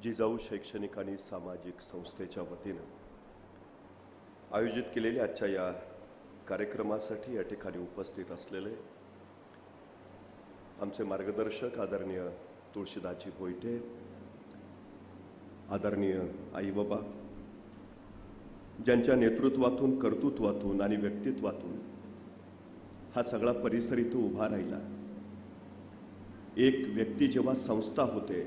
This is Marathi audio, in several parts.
जिजाऊ शैक्षणिक आणि सामाजिक संस्थेच्या वतीनं आयोजित केलेल्या आजच्या या कार्यक्रमासाठी या ठिकाणी उपस्थित असलेले आमचे मार्गदर्शक आदरणीय तुळशीदासजी भोईटे, आदरणीय आई बाबा, ज्यांच्या नेतृत्वातून, कर्तृत्वातून आणि व्यक्तित्वातून हा सगळा परिसर इथं उभा राहिला। एक व्यक्ती जेव्हा संस्था होते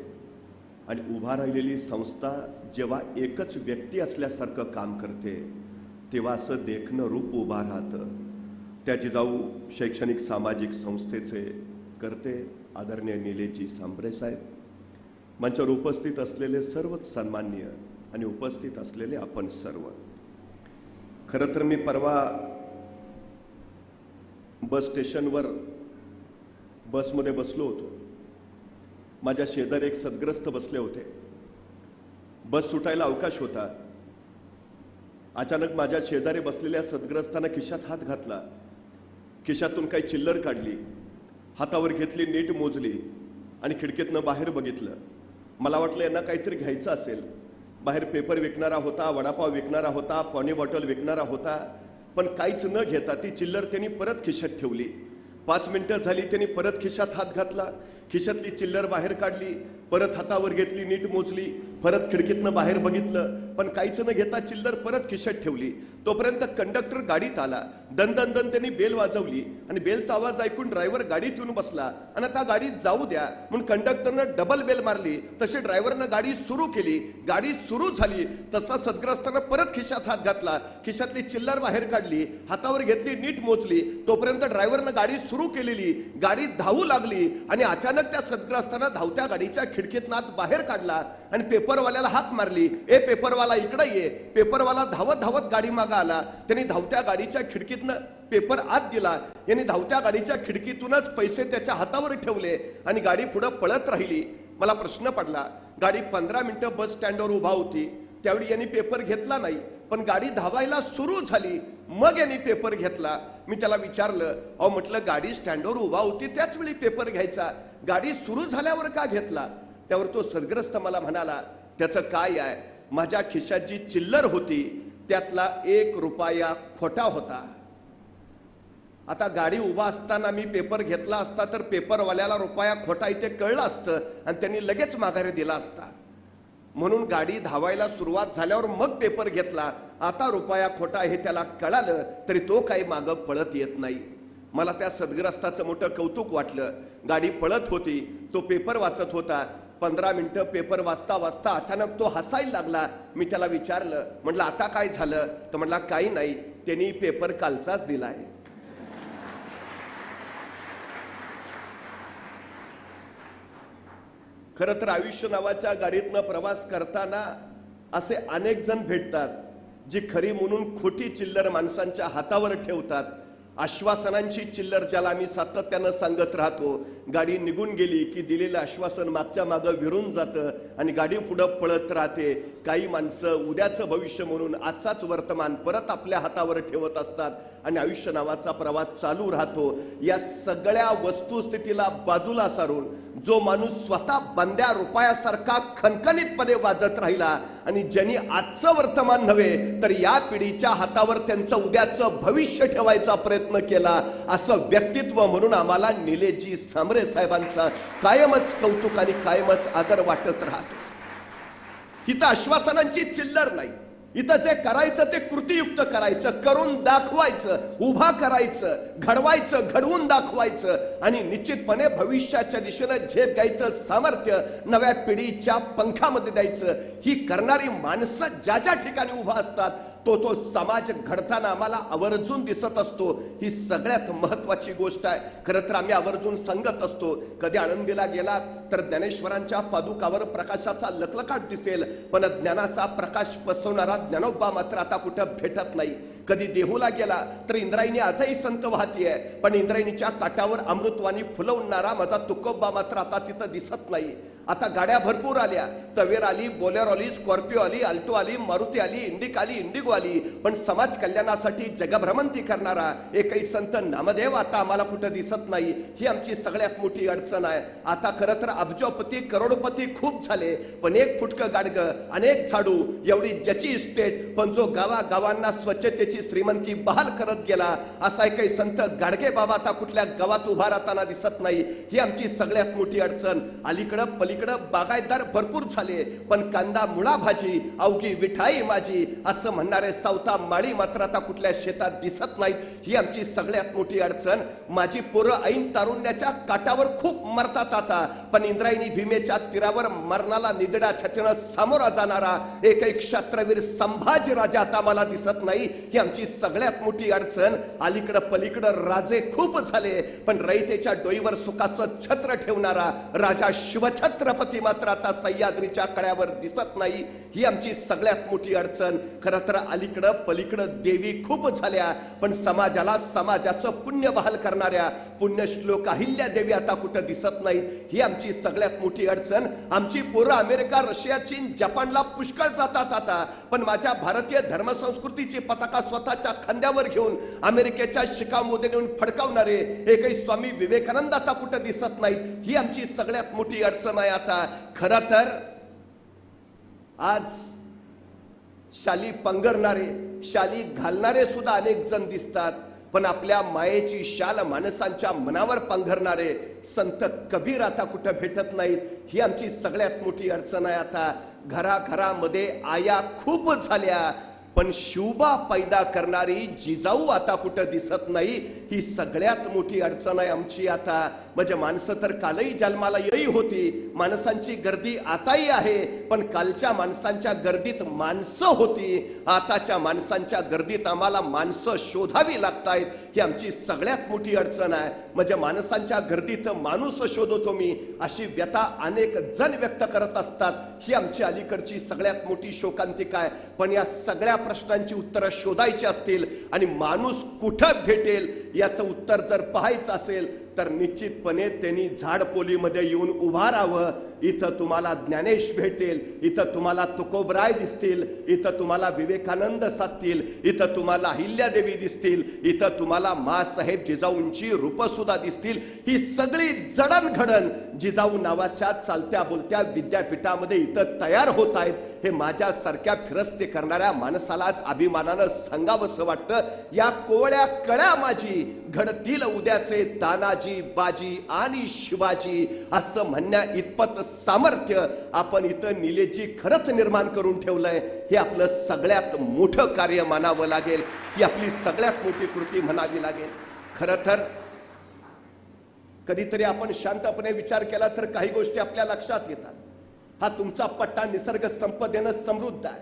आणि उभा राहिलेली संस्था जेव्हा एकच व्यक्ती असल्यासारखं काम करते, तेव्हा असं देखणं रूप उभा राहतं। त्या जिजाऊ शैक्षणिक सामाजिक संस्थेचे करते आदरणीय निलेशजी सांबरे साहेब, मंचावर उपस्थित असलेले सर्वच सन्माननीय आणि उपस्थित असलेले आपण सर्व। खरं तर मी परवा बस स्टेशनवर बसमध्ये बसलो होतो। माझ्या शेजारी एक सद्ग्रस्त बसले होते। बस सुटायला अवकाश होता। अचानक माझ्या शेजारी बसलेल्या सद्ग्रस्तानं खिशात हात घातला, खिशातून काही चिल्लर काढली, हातावर घेतली, नीट मोजली आणि खिडकीतनं बाहेर बघितलं। मला वाटलं यांना काहीतरी घ्यायचं असेल। बाहेर पेपर विकणारा होता, वडापाव विकणारा होता, पाणी बॉटल विकणारा होता, पण काहीच न घेता ती चिल्लर त्यांनी परत खिशात ठेवली। 5 मिनिटं झाली, त्यांनी परत खिशात हात घातला, खिशातली चिल्लर बाहेर काढली, परत हातावर घेतली, नीट मोजली, परत खिडकीतनं बाहेर बघितलं, पण काहीच न घेता चिल्लर परत खिशात ठेवली। तोपर्यंत कंडक्टर गाडीत आला, दन दन दन त्यांनी बेल वाजवली आणि बेलचा आवाज ऐकून ड्रायव्हर गाडीत येऊन बसला आणि आता गाडी जाऊ द्या म्हणून कंडक्टरनं डबल बेल मारली। तशी ड्रायव्हरनं गाडी सुरू केली, गाडी सुरू झाली तसा सद्ग्रस्तानं परत खिशात हात घातला, खिशातली चिल्लर बाहेर काढली, हातावर घेतली, नीट मोजली। तोपर्यंत ड्रायव्हरनं गाडी सुरू केलेली, गाडी धावू लागली आणि अचानक त्या सद्ग्रस्तानं धावत्या गाडीच्या खिडकीतनं आत बाहेर काढला आणि पेपरवाल्याला हाक मारली, ए पेपरवाला इकडे ये। पेपरवाला धावत धावत गाडी मागे आला, त्यांनी धावत्या गाडीच्या खिडकीतनं पेपर आत दिला। यांनी धावत्या गाडीच्या खिडकीतूनच पैसे त्याच्या हातावर ठेवले आणि गाडी पुढे पळत राहिली। मला प्रश्न पडला, गाडी 15 मिनिटं बस स्टँडवर उभा होती, त्यावेळी यांनी पेपर घेतला नाही, पण गाडी धावायला सुरू झाली मग यांनी पेपर घेतला। मी त्याला विचारलं, अहो म्हटलं गाडी स्टँडवर उभा होती त्याच वेळी पेपर घ्यायचा, गाडी सुरू झाल्यावर का घेतला? त्यावर तो सद्ग्रस्त मला म्हणाला, त्याचं काय आहे, माझ्या खिशात जी चिल्लर होती त्यातला 1 रुपया खोटा होता। आता गाडी उभा असताना मी पेपर घेतला असता तर पेपरवाल्याला रुपया खोटा इथे कळलं असतं आणि त्यांनी लगेच माघारी दिला असता। म्हणून गाडी धावायला सुरुवात झाल्यावर मग पेपर घेतला। आता रुपया खोटा हे त्याला कळालं तरी तो काही मागं पळत येत नाही। मला त्या सद्ग्रस्ताचं मोठं कौतुक वाटलं। गाडी पळत होती, तो पेपर वाचत होता। 15 मिनिटं पेपर वाचता वाचता अचानक तो हसायला लागला। मी त्याला विचारलं, म्हटलं आता काय झालं? तर म्हटला काही नाही, त्यांनी पेपर कालचाच दिलाय। खरं तर आयुष्य नावाच्या गाडीतनं प्रवास करताना असे अनेक जण भेटतात जी खरी म्हणून खोटी चिल्लर माणसांच्या हातावर ठेवतात। आश्वासनांची चिल्लर ज्याला आम्ही सातत्यानं सांगत राहतो, गाडी निघून गेली की दिलेलं आश्वासन मागच्या मागं विरून जातं आणि गाडी पुढं पळत राहते। काही माणसं उद्याचं भविष्य म्हणून आजचाच वर्तमान परत आपल्या हातावर ठेवत असतात आणि आयुष्य नावाचा प्रवास चालू राहतो। या सगळ्या वस्तुस्थितीला बाजूला सारून जो माणूस स्वतः बंद्या रुपयासारखा खणखणीतपणे वाजत राहिला आणि ज्यांनी आजचं वर्तमान नव्हे तर या पिढीच्या हातावर त्यांचं उद्याचं भविष्य ठेवायचा प्रयत्न केला, असं व्यक्तित्व म्हणून आम्हाला निलेशजी सांबरे साहेबांचा कायमच कौतुक आणि कायमच आदर वाटत राहतो। इथं आश्वासनांची चिल्लर नाही, इथं जे करायचं ते कृतीयुक्त करायचं, करून दाखवायचं, उभा करायचं, घडवायचं, घडवून दाखवायचं आणि निश्चितपणे भविष्याच्या दिशेने झेप घ्यायचं सामर्थ्य नव्या पिढीच्या पंखामध्ये द्यायचं। ही करणारी माणसं ज्या ज्या ठिकाणी उभा असतात तो समाज घडताना आम्हाला आवर्जून दिसत असतो। ही सगळ्यात महत्त्वाची गोष्ट आहे। खरं तर आम्ही आवर्जून सांगत असतो, कधी आळंदीला गेलात तर ज्ञानेश्वरांच्या पादुकावर प्रकाशाचा लखलखाट दिसेल, पण ज्ञानाचा प्रकाश पसरवणारा ज्ञानोबा मात्र आता कुठं भेटत नाही। कधी देहूला गेला तर इंद्रायणी आजही संत वाहतीये, पण इंद्रायणीच्या काठावर अमृतवाणी फुलवणारा माझा तुकोबा मात्र आता तिथं दिसत नाही। आता गाड्या भरपूर आल्या, तवेर आली, बोलेरो आली, स्कॉर्पिओ आली, अल्टो आली, मारुती आली, इंडिका आली, इंडिगो आली. पण समाज कल्याणासाठी जगभ्रमंती करणारा एकही संत नामदेव आता आम्हाला कुठं दिसत नाही. ही आमची सगळ्यात मोठी अडचण आहे. आता खरं तर अब्जोपती करोडपती खूप झाले, पण एक फुटकं गाडगं, अनेक झाडू, एवढी ज्याची इस्टेट, पण जो गावागावांना स्वच्छतेची श्रीमंती बहाल करत गेला असा एकही संत गाडगे बाबा आता कुठल्या गावात उभा राहताना दिसत नाही. ही आमची सगळ्यात मोठी अडचण. अलीकडं पलीकडं बागायतदार भरपूर झाले, पण कांदा मुळा भाजी अवघी विठाई माझी असं म्हणणारे सावता माळी मात्र आता कुठल्या शेतात दिसत नाहीत. ही आमची सगळ्यात मोठी अडचण. माझी पोरं ऐन तारुण्याच्या काटावर खूप मरतात आता, पण इंद्रायणी भीमेच्या तीरावर मरणाला निदडा छातीनं सामोरा जाणारा एकही क्षत्रवीर संभाजी राजा आता मला दिसत नाही. ही आमची सगळ्यात मोठी अडचण. अलीकडं पलीकडं राजे खूप झाले, पण रयतेच्या डोईवर सुखाचं छत्र ठेवणारा राजा शिवछत्रपती मात्र आता सह्याद्रीच्या कड्यावर दिसत नाही. ही आमची सगळ्यात मोठी अडचण. खरं तर अलीकडं पलीकडं देवी खूप झाल्या, पण समाजाला समाजाचं पुण्य बहाल करणाऱ्या पुण्यश्लोक अहिल्या देवी आता कुठं दिसत नाहीत. ही आमची सगळ्यात मोठी अडचण. आमची पोरं अमेरिका, रशिया, चीन, जपानला पुष्कळ जातात आता, पण माझ्या भारतीय धर्मसंस्कृतीची पताका स्वतःच्या खांद्यावर घेऊन अमेरिकेच्या शिकागोमध्ये नेऊन फडकावणारे एकही स्वामी विवेकानंद आता कुठं दिसत नाहीत. ही आमची सगळ्यात मोठी अडचण आहे आता. खरं तर आज शाली पंगरणारे, शाली घालणारे सुद्धा अनेक जण दिसतात, पण आपल्या मायेची शाल माणसांच्या मनावर पांघरणारे संत कबीर आता कुठं भेटत नाहीत. ही आमची सगळ्यात मोठी अडचण आहे आता. घराघरामध्ये आया खूप झाल्या, पण शिवबा पैदा करणारी जिजाऊ आता कुठं दिसत नाही. ही सगळ्यात मोठी अडचण आहे आमची आता. म्हणजे माणसं तर कालही जन्माला येई होती, माणसांची गर्दी आताही आहे, पण कालच्या माणसांच्या गर्दीत माणसं होती, आताच्या माणसांच्या गर्दीत आम्हाला माणसं शोधावी लागतायत. ही आमची सगळ्यात मोठी अडचण आहे. म्हणजे माणसांच्या गर्दीत माणूस शोधतो मी, अशी व्यथा अनेक जण व्यक्त करत असतात. ही आमची अलीकडची सगळ्यात मोठी शोकांतिका आहे. पण या सगळ्या प्रश्नांची उत्तरं शोधायची असतील आणि माणूस कुठं भेटेल याचं उत्तर जर पाहायचं असेल तर निश्चितपणे त्यांनी झाडपोलीमध्ये येऊन उभा राहावं. इथं तुम्हाला ज्ञानेश भेटेल, इथं तुम्हाला तुकोबराय दिसतील, इथं तुम्हाला विवेकानंद साधतील, इथं तुम्हाला अहिल्यादेवी दिसतील, इथं तुम्हाला मासाहेब जिजाऊंची रूपं सुद्धा दिसतील. ही सगळी जडणघडण जिजाऊ नावाच्या चालत्या बोलत्या विद्यापीठामध्ये इथं तयार होत आहेत. हे माझ्यासारख्या फिरस्ते करणाऱ्या माणसाला आज अभिमानानं सांगावंसं वाटतं. या कोवळ्या कळ्या माझी घडतील उद्याचे तानाजी, बाजी आणि शिवाजी असं म्हणण्या इतपत सामर्थ्य आपण इथं निलेजी खरंच निर्माण करून ठेवलंय. हे आपलं सगळ्यात मोठं कार्य मानावं लागेल, ही आपली सगळ्यात मोठी कृती म्हणावी लागेल. खरं तर कधीतरी आपण शांतपणे विचार केला तर काही गोष्टी आपल्या लक्षात येतात. हा तुमचा पट्टा निसर्ग संपदेनं समृद्ध आहे,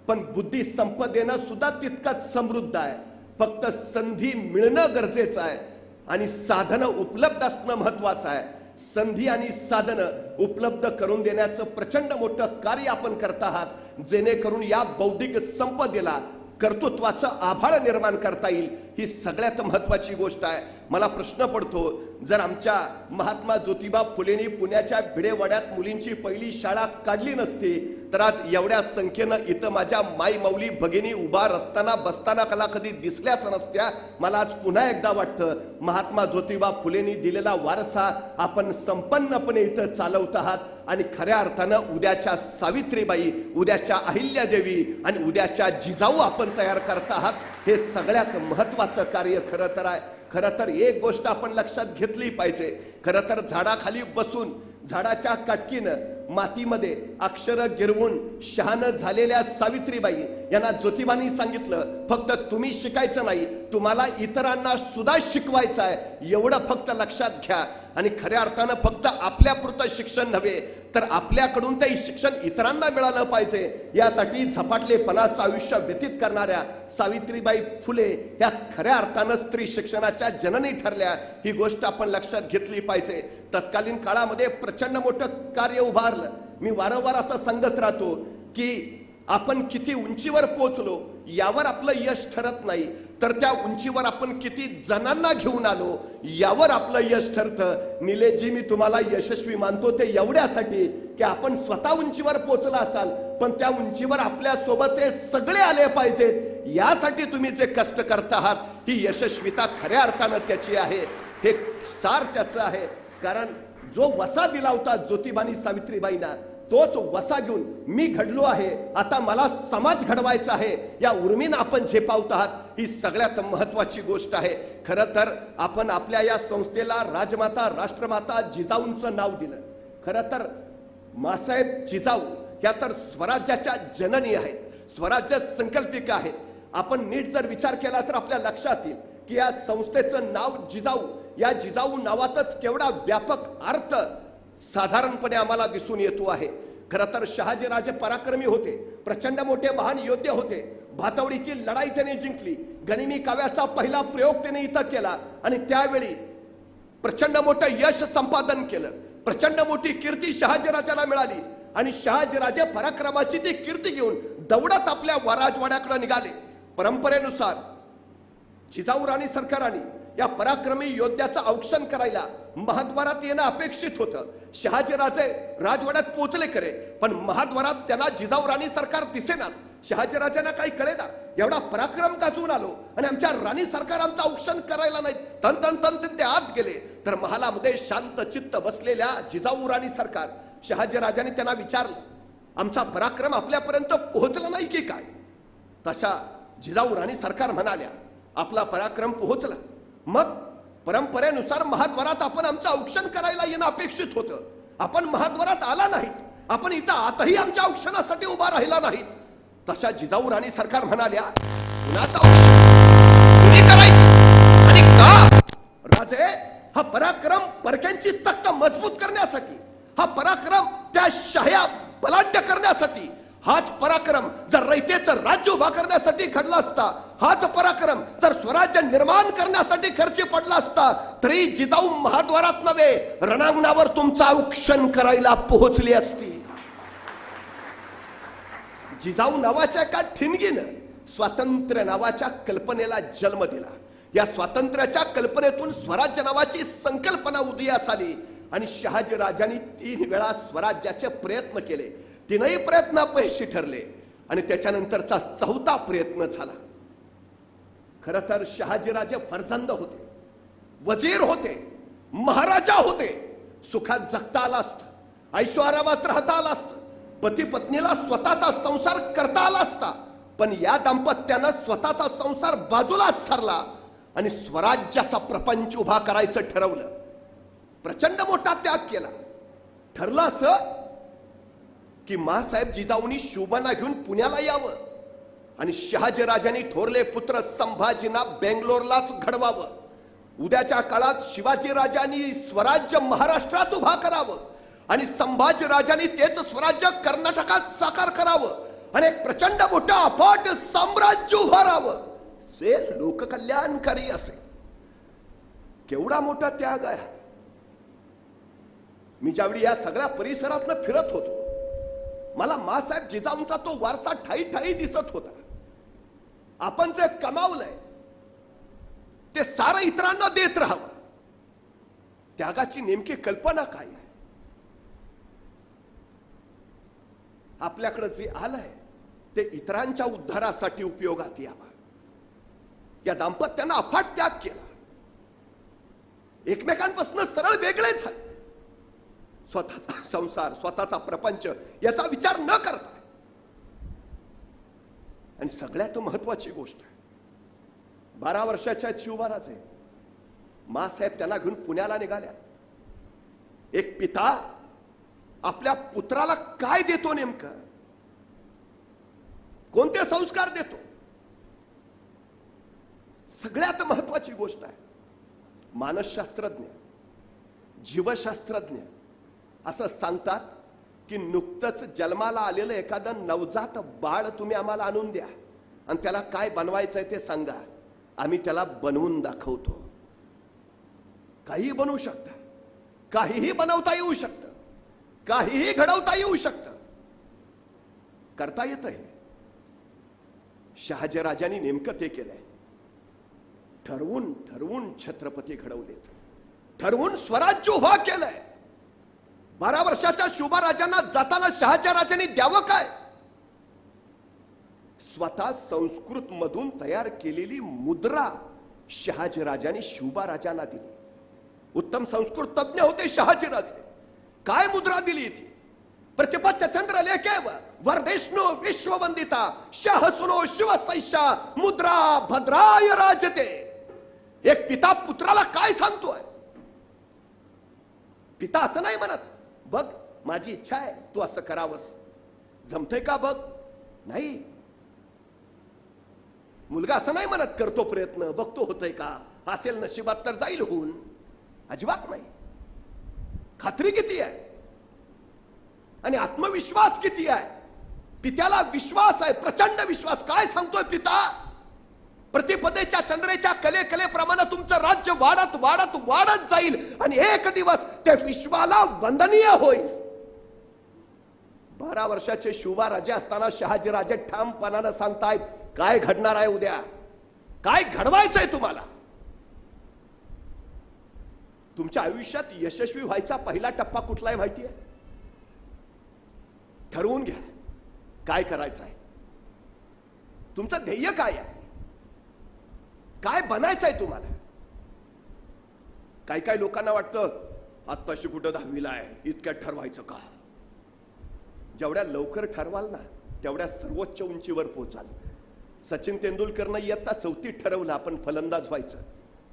पण बुद्धी संपदेनं सुद्धा तितकाच समृद्ध आहे. फक्त संधी मिळणं गरजेचं आहे आणि साधनं उपलब्ध असणं महत्वाचं आहे. संधी आणि साधनं उपलब्ध करून देण्याचं प्रचंड मोठं कार्य आपण करत आहात, जेणेकरून या बौद्धिक संपदेला कर्तृत्वाचं आभाळ निर्माण करता येईल. ही सगळ्यात महत्वाची गोष्ट आहे. मला प्रश्न पडतो, जर आमच्या महात्मा ज्योतिबा फुलेंनी पुण्याच्या भिडेवाड्यात मुलींची पहिली शाळा काढली नसती तर आज एवढ्या संख्येनं इथं माझ्या माई माऊली भगिनी उभा रस्ताना बसताना कला कधी दिसल्याच नसत्या. मला आज पुन्हा एकदा वाटतं, महात्मा ज्योतिबा फुलेंनी दिलेला वारसा आपण संपन्नपणे इथं चालवत आहात आणि खऱ्या अर्थानं उद्याच्या सावित्रीबाई, उद्याच्या अहिल्यादेवी आणि उद्याच्या जिजाऊ आपण तयार करत आहात. हे सगळ्यात महत्वाचं कार्य खरं तर आहे. खरं तर एक गोष्ट आपण लक्षात घेतली पाहिजे. खरं तर झाडाखाली बसून झाडाच्या काटकीनं मातीमध्ये अक्षर गिरवून शहाणं झालेल्या सावित्रीबाई यांना ज्योतिबांनी सांगितलं, फक्त तुम्ही शिकायचं नाही, तुम्हाला इतरांना सुद्धा शिकवायचं आहे, एवढं फक्त लक्षात घ्या. आणि खऱ्या अर्थानं फक्त आपल्यापुरतं शिक्षण नव्हे तर आपल्याकडून ते शिक्षण इतरांना मिळालं पाहिजे, यासाठी झपाटलेपणाचं आयुष्य व्यतीत करणाऱ्या सावित्रीबाई फुले ह्या खऱ्या अर्थानं स्त्री शिक्षणाच्या जननी ठरल्या. ही गोष्ट आपण लक्षात घेतली पाहिजे. तत्कालीन काळामध्ये प्रचंड मोठं कार्य उभारलं. मी वारंवार असं सांगत राहतो की आपण किती उंचीवर पोहोचलो यावर आपलं यश ठरत नाही, तर त्या उंचीवर आपण किती जणांना घेऊन आलो यावर आपलं यश ठरतं. निलेशजी, मी तुम्हाला यशस्वी मानतो ते एवढ्यासाठी की आपण स्वतः उंचीवर पोहोचला असाल, पण त्या उंचीवर आपल्या सोबतचे सगळे आले पाहिजेत यासाठी तुम्ही जे कष्ट करता आहात, ही यशस्वीता खऱ्या अर्थानं त्याची आहे. हे सार त्याचं आहे. कारण जो वसा दिला होता ज्योतिबानी सावित्रीबाईंना, तोच वसा घेऊन मी घडलो आहे, आता मला समाज घडवायचा आहे, या उर्मीनं आपण झेपावत आहात. ही सगळ्यात महत्वाची गोष्ट आहे. खरं तर आपण आपल्या या संस्थेला राजमाता राष्ट्रमाता जिजाऊंचं नाव दिलं. खरं तर मासाहेब जिजाऊ या तर स्वराज्याच्या जननी आहेत, स्वराज्य संकल्पिका आहेत. आपण नीट जर विचार केला तर आपल्या लक्षात येईल की या संस्थेचं नाव जिजाऊ, या जिजाऊ नावातच केवढा व्यापक अर्थ साधारणपणे आम्हाला दिसून येतो आहे. खरं तर शहाजीराजे पराक्रमी होते, प्रचंड मोठे महान योद्धे होते. भातवडीची लढाई त्याने जिंकली, गनिमी काव्याचा पहिला प्रयोग त्याने इथं केला आणि त्यावेळी प्रचंड मोठं यश संपादन केलं. प्रचंड मोठी कीर्ती शहाजीराजाला मिळाली आणि शहाजीराजे पराक्रमाची ती कीर्ती घेऊन दौडत आपल्या राजवाड्याकडे निघाले. परंपरेनुसार जिजाऊ राणी सरकारांनी या पराक्रमी योद्ध्याचं औक्षण करायला महाद्वारात येणं अपेक्षित होतं. शहाजीराजे राजवाड्यात पोहोचले खरे, पण महाद्वारात त्यांना जिजाऊ राणी सरकार दिसेना. शहाजीराजांना काही कळेना, एवढा पराक्रम गाजवून आलो आणि आमच्या राणी सरकार आमचं औक्षण करायला नाही. तन तन तन ते आत गेले तर महालामध्ये शांत चित्त बसलेल्या जिजाऊ राणी सरकार शहाजीराजांनी त्यांना विचारलं, आमचा पराक्रम आपल्यापर्यंत पोहोचला नाही की काय? तशा जिजाऊ राणी सरकार म्हणाल्या, आपला पराक्रम पोहोचला. मग परंपरेनुसार महाद्वारात आपण आमचं औक्षण करायला येणं अपेक्षित होतं. आपण महाद्वारात आला नाहीत, आपण इथं आतही आमच्या औक्षणासाठी उभा राहिला नाहीत. तशा जिजाऊ राणी सरकार म्हणाल्या, कुणाचं औक्षण तुम्ही करायचं आणि का? राजे, हा पराक्रम परक्यांची तक्त मजबूत करण्यासाठी, हा पराक्रम त्या शाह्या बलाढ्य करण्यासाठी, हाच पराक्रम जर रयतेचं राज्य उभा करण्यासाठी घडला असता, हाच पराक्रम जर स्वराज्य निर्माण करण्यासाठी खर्ची पडला असता, तरी जिजाऊ महाद्वारात नव्हे रणांगणावर तुमचं औक्षण करायला पोहोचली असती. जिजाऊ नावाच्या एका ठिणगीनं स्वातंत्र्य नावाच्या कल्पनेला जन्म दिला. या स्वातंत्र्याच्या कल्पनेतून स्वराज्य नावाची संकल्पना उदयास आली आणि शहाजी राजांनी 3 वेळा स्वराज्याचे प्रयत्न केले. 3ही प्रयत्न अपयशी ठरले आणि त्याच्यानंतरचा 4था प्रयत्न झाला. खरं तर शहाजीराजे फर्जंद होते, वजीर होते, महाराजा होते. सुखात जगता आला असतं, ऐशोआरामात राहता आला असतं, पती पत्नीला स्वतःचा संसार करता आला असता, पण या दाम्पत्यानं स्वतःचा संसार बाजूला सरला आणि स्वराज्याचा प्रपंच उभा करायचं ठरवलं. प्रचंड मोठा त्याग केला. ठरलं असं की मासाहेब जिजाऊंनी शोभाना घेऊन पुण्याला यावं आणि शहाजीराजांनी थोरले पुत्र संभाजींना बेंगलोरलाच घडवावं. उद्याच्या काळात शिवाजी राजांनी स्वराज्य महाराष्ट्रात उभा करावं आणि संभाजी राजांनी तेच स्वराज्य कर्नाटकात साकार करावं आणि एक प्रचंड मोठं अफाट साम्राज्य उभारावं जे लोककल्याणकारी असेल. केवढा मोठा त्याग आहे. मी ज्यावेळी या सगळ्या परिसरातनं फिरत होतो, मला मासाहेब जिजाऊंचा तो वारसा ठाई ठाई दिसत होता. आपण जे कमावलंय ते सारं इतरांना देत राहावं. त्यागाची नेमकी कल्पना काय आहे? आपल्याकडे जे आलंय ते इतरांच्या उद्धारासाठी उपयोगात यावं. या दाम्पत्यानं अफाट त्याग केला, एकमेकांपासून सरळ वेगळे झाले. स्वतःचा संसार, स्वतःचा प्रपंच याचा विचार न करता. आणि सगळ्यात महत्वाची गोष्ट, 12 वर्षाच्या शिवबाराचे मासाहेब त्यांना घेऊन पुण्याला निघाल्या. एक पिता आपल्या पुत्राला काय देतो, नेमकं कोणते संस्कार देतो? सगळ्यात महत्वाची गोष्ट आहे. मानसशास्त्रज्ञ, जीवशास्त्रज्ञ असं सांगतात की नुकतंच जन्माला आलेलं एखादं नवजात बाळ तुम्ही आम्हाला आणून द्या आणि त्याला काय बनवायचंय ते सांगा, आम्ही त्याला बनवून दाखवतो. काहीही बनवू शकता, काहीही बनवता येऊ शकतं, काहीही घडवता येऊ शकतं, करता येतं. शहाजीराजांनी नेमकं ते केलंय. ठरवून ठरवून छत्रपती घडवलेत, ठरवून स्वराज्य उभा केलंय. 12 वर्षाच्या शुभाराजांना जाताना शहाजीराजांनी द्यावं काय? स्वतः संस्कृत मधून तयार केलेली मुद्रा शहाजीराजांनी शुभाराजांना दिली. उत्तम संस्कृत तज्ञ होते शहाजीराजे. काय मुद्रा दिली ती? प्रतिपच्च चंद्र लेखेव वरदेष्णु विश्ववंदिता शह सुनो शिवसैषा मुद्रा भद्राय राजते. एक पिता पुत्राला काय सांगतोय? पिता असं नाही म्हणत, बघ माझी इच्छा आहे तू असं करावंस, जमतंय का बघ. नाही, मुलगा असं नाही म्हणत करतो प्रयत्न, बघतो होतंय का, असेल नशिबात तर जाईल होऊन. अजिबात नाही. खात्री किती आहे आणि आत्मविश्वास किती आहे? पित्याला विश्वास आहे, प्रचंड विश्वास. काय सांगतोय पिता? प्रतिपदेच्या चंद्रेच्या कले कलेप्रमाणे तुमचं राज्य वाढत वाढत वाढत जाईल आणि एक दिवस ते विश्वाला वंदनीय होईल. 12 वर्षाचे शुभाराजे असताना शहाजीराजे ठामपणानं सांगतायत काय घडणार आहे उद्या, काय घडवायचंय तुम्हाला. तुमच्या आयुष्यात यशस्वी व्हायचा पहिला टप्पा कुठला आहे माहिती आहे? ठरवून घ्या काय करायचं आहे. तुमचं ध्येय काय आहे? काय बनायचंय तुम्हाला? काही काही लोकांना वाटतं आत्ताशी कुठं 10वीला आहे, इतक्यात ठरवायचं का? जेवढ्या लवकर ठरवाल ना तेवढ्या सर्वोच्च उंचीवर पोहोचाल. सचिन तेंडुलकरनं इयत्ता 4थीत ठरवलं आपण फलंदाज व्हायचं,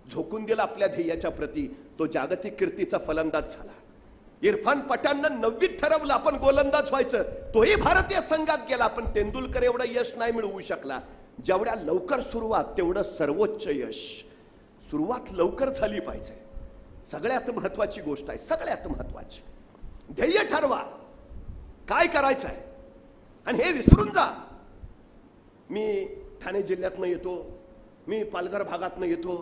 झोकून दिला आपल्या ध्येयाच्या प्रती, तो जागतिक कीर्तीचा फलंदाज झाला. इरफान पठाणनं 9वीत ठरवलं आपण गोलंदाज व्हायचं, तोही भारतीय संघात गेला. पण तेंडुलकर एवढं यश नाही मिळवू शकला. जेवढ्या लवकर सुरुवात तेवढं सर्वोच्च यश. सुरुवात लवकर झाली पाहिजे, सगळ्यात महत्वाची गोष्ट आहे. सगळ्यात महत्वाची ध्येय ठरवा, काय करायचं आहे. आणि हे विसरून जा, मी ठाणे जिल्ह्यातनं येतो, मी पालघर भागातनं येतो,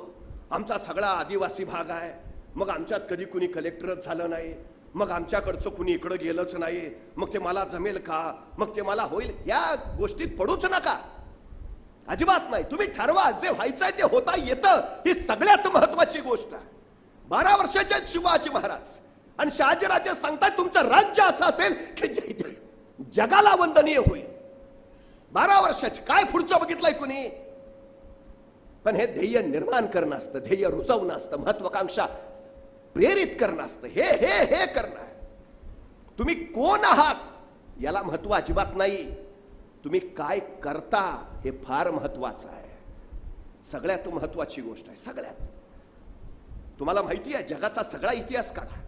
आमचा सगळा आदिवासी भाग आहे, मग आमच्यात कधी कुणी कलेक्टरच झालं नाही, मग आमच्याकडचं कुणी इकडं गेलंच नाही, मग ते मला जमेल का, मग ते मला होईल. या गोष्टीत पडूच नका, अजिबात नाही. तुम्ही ठरवा, जे व्हायचंय ते होता येतं, ही सगळ्यात महत्वाची गोष्ट आहे. 12 वर्षाचे शिवाजी महाराज आणि शहाजीराजे सांगतात तुमचं राज्य असं असेल की जगाला वंदनीय होईल. 12 वर्षाचे काय पुढचं बघितलंय कुणी? पण हे ध्येय निर्माण करणं असतं, ध्येय रुजवणं असतं, महत्वाकांक्षा प्रेरित करणं असतं. हे हे हे करणं. तुम्ही कोण आहात याला महत्व अजिबात नाही, तुम्ही काय करता हे फार महत्वाचं आहे. सगळ्यात महत्वाची गोष्ट आहे. सगळ्यात. तुम्हाला माहिती आहे जगाचा सगळा इतिहास काढा,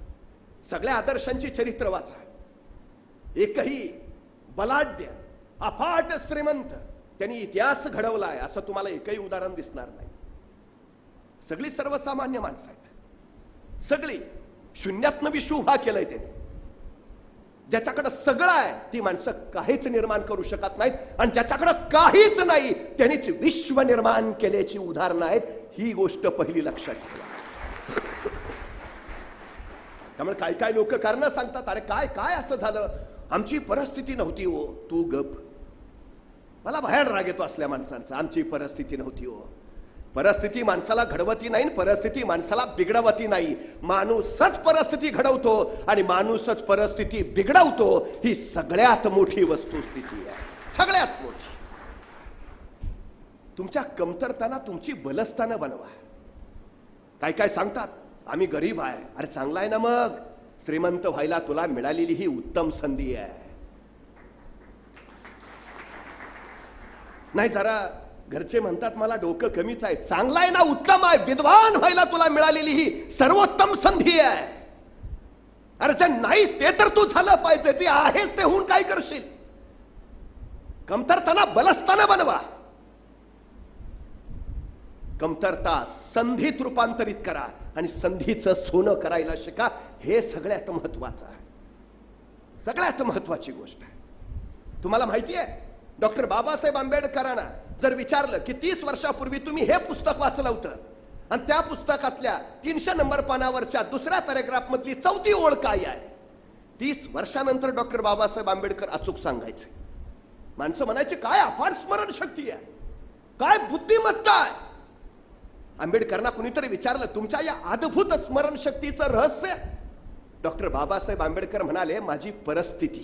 सगळ्या आदर्शांची चरित्र वाचा, एकही बलाढ्य अफाट श्रीमंत त्यांनी इतिहास घडवलाय असं तुम्हाला एकही उदाहरण दिसणार नाही. सगळी सर्वसामान्य माणसं आहेत, सगळी शून्यातनं विश्व उभा केलंय त्यांनी. ज्याच्याकडे सगळं आहे ती माणसं काहीच निर्माण करू शकत नाहीत, आणि ज्याच्याकडे काहीच नाही त्यांनीच विश्व निर्माण केल्याची उदाहरणं आहेत. ही गोष्ट पहिली लक्षात ठेवा. त्यामुळे काय काय लोक कारण सांगतात, अरे काय काय असं झालं, आमची परिस्थिती नव्हती हो. तू गप. मला बाहेर राग येतो असल्या माणसांचा. आमची परिस्थिती नव्हती हो. परिस्थिती माणसाला घडवती नाही, परिस्थिती माणसाला बिघडवती नाही. माणूसच परिस्थिती घडवतो आणि माणूसच परिस्थिती बिघडवतो. ही सगळ्यात मोठी वस्तुस्थिती आहे, सगळ्यात मोठी. तुमच्या कमतरताना तुमची बलस्थानं बनवा. काय काय सांगतात आम्ही गरीब आहे. अरे चांगला आहे ना, मग श्रीमंत व्हायला तुला मिळालेली ही उत्तम संधी आहे. नाही जरा घरचे म्हणतात मला डोकं कमीच आहे, चांगला आहे ना, उत्तम आहे. विद्वान व्हायला तुला मिळालेली ही सर्वोत्तम संधी आहे. अरे जे नाहीस ते तर तू झालं पाहिजे, जे आहेस ते होऊन काय करशील. कमतरताना बलस्थानं बनवा. कमतरता संधीत रूपांतरित करा आणि संधीचं सोनं करायला शिका. हे सगळ्यात महत्वाचं आहे, सगळ्यात महत्वाची गोष्ट आहे. तुम्हाला माहिती आहे डॉक्टर बाबासाहेब आंबेडकरांना जर विचारलं की 30 वर्षापूर्वी तुम्ही हे पुस्तक वाचलं होतं आणि त्या पुस्तकातल्या 300 नंबर पानावरच्या दुसऱ्या पॅरेग्राफ मधली 4थी ओळ काय आहे, 30 वर्षानंतर डॉक्टर बाबासाहेब आंबेडकर अचूक सांगायचे. माणसं म्हणायचे काय अफाट स्मरण शक्ती आहे. काय बुद्धिमत्ता आहे. आंबेडकरांना कुणीतरी विचारलं, तुमच्या या अद्भुत स्मरणशक्तीचं रहस्य? डॉक्टर बाबासाहेब आंबेडकर म्हणाले, माझी परिस्थिती,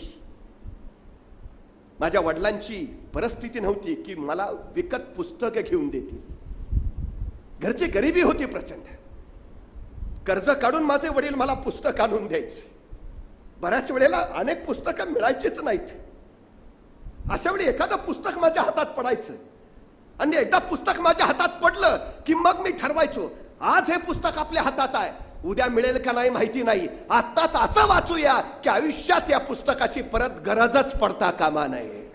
माझ्या वडिलांची परिस्थिती नव्हती की मला विकत पुस्तक घेऊन देतील. घरची गरिबी होती प्रचंड. कर्ज काढून माझे वडील मला पुस्तक आणून द्यायचे. बऱ्याच वेळेला अनेक पुस्तकं मिळायचीच नाहीत. अशा वेळी एखादं पुस्तक माझ्या हातात पडायचं आणि एकदा पुस्तक माझ्या हातात पडलं की मग मी ठरवायचो, आज हे पुस्तक आपल्या हातात आहे, उद्या मिळेल का नाही माहिती नाही, आत्ताच असं वाचूया की आयुष्यात या पुस्तकाची परत गरजच पडता कामा नये.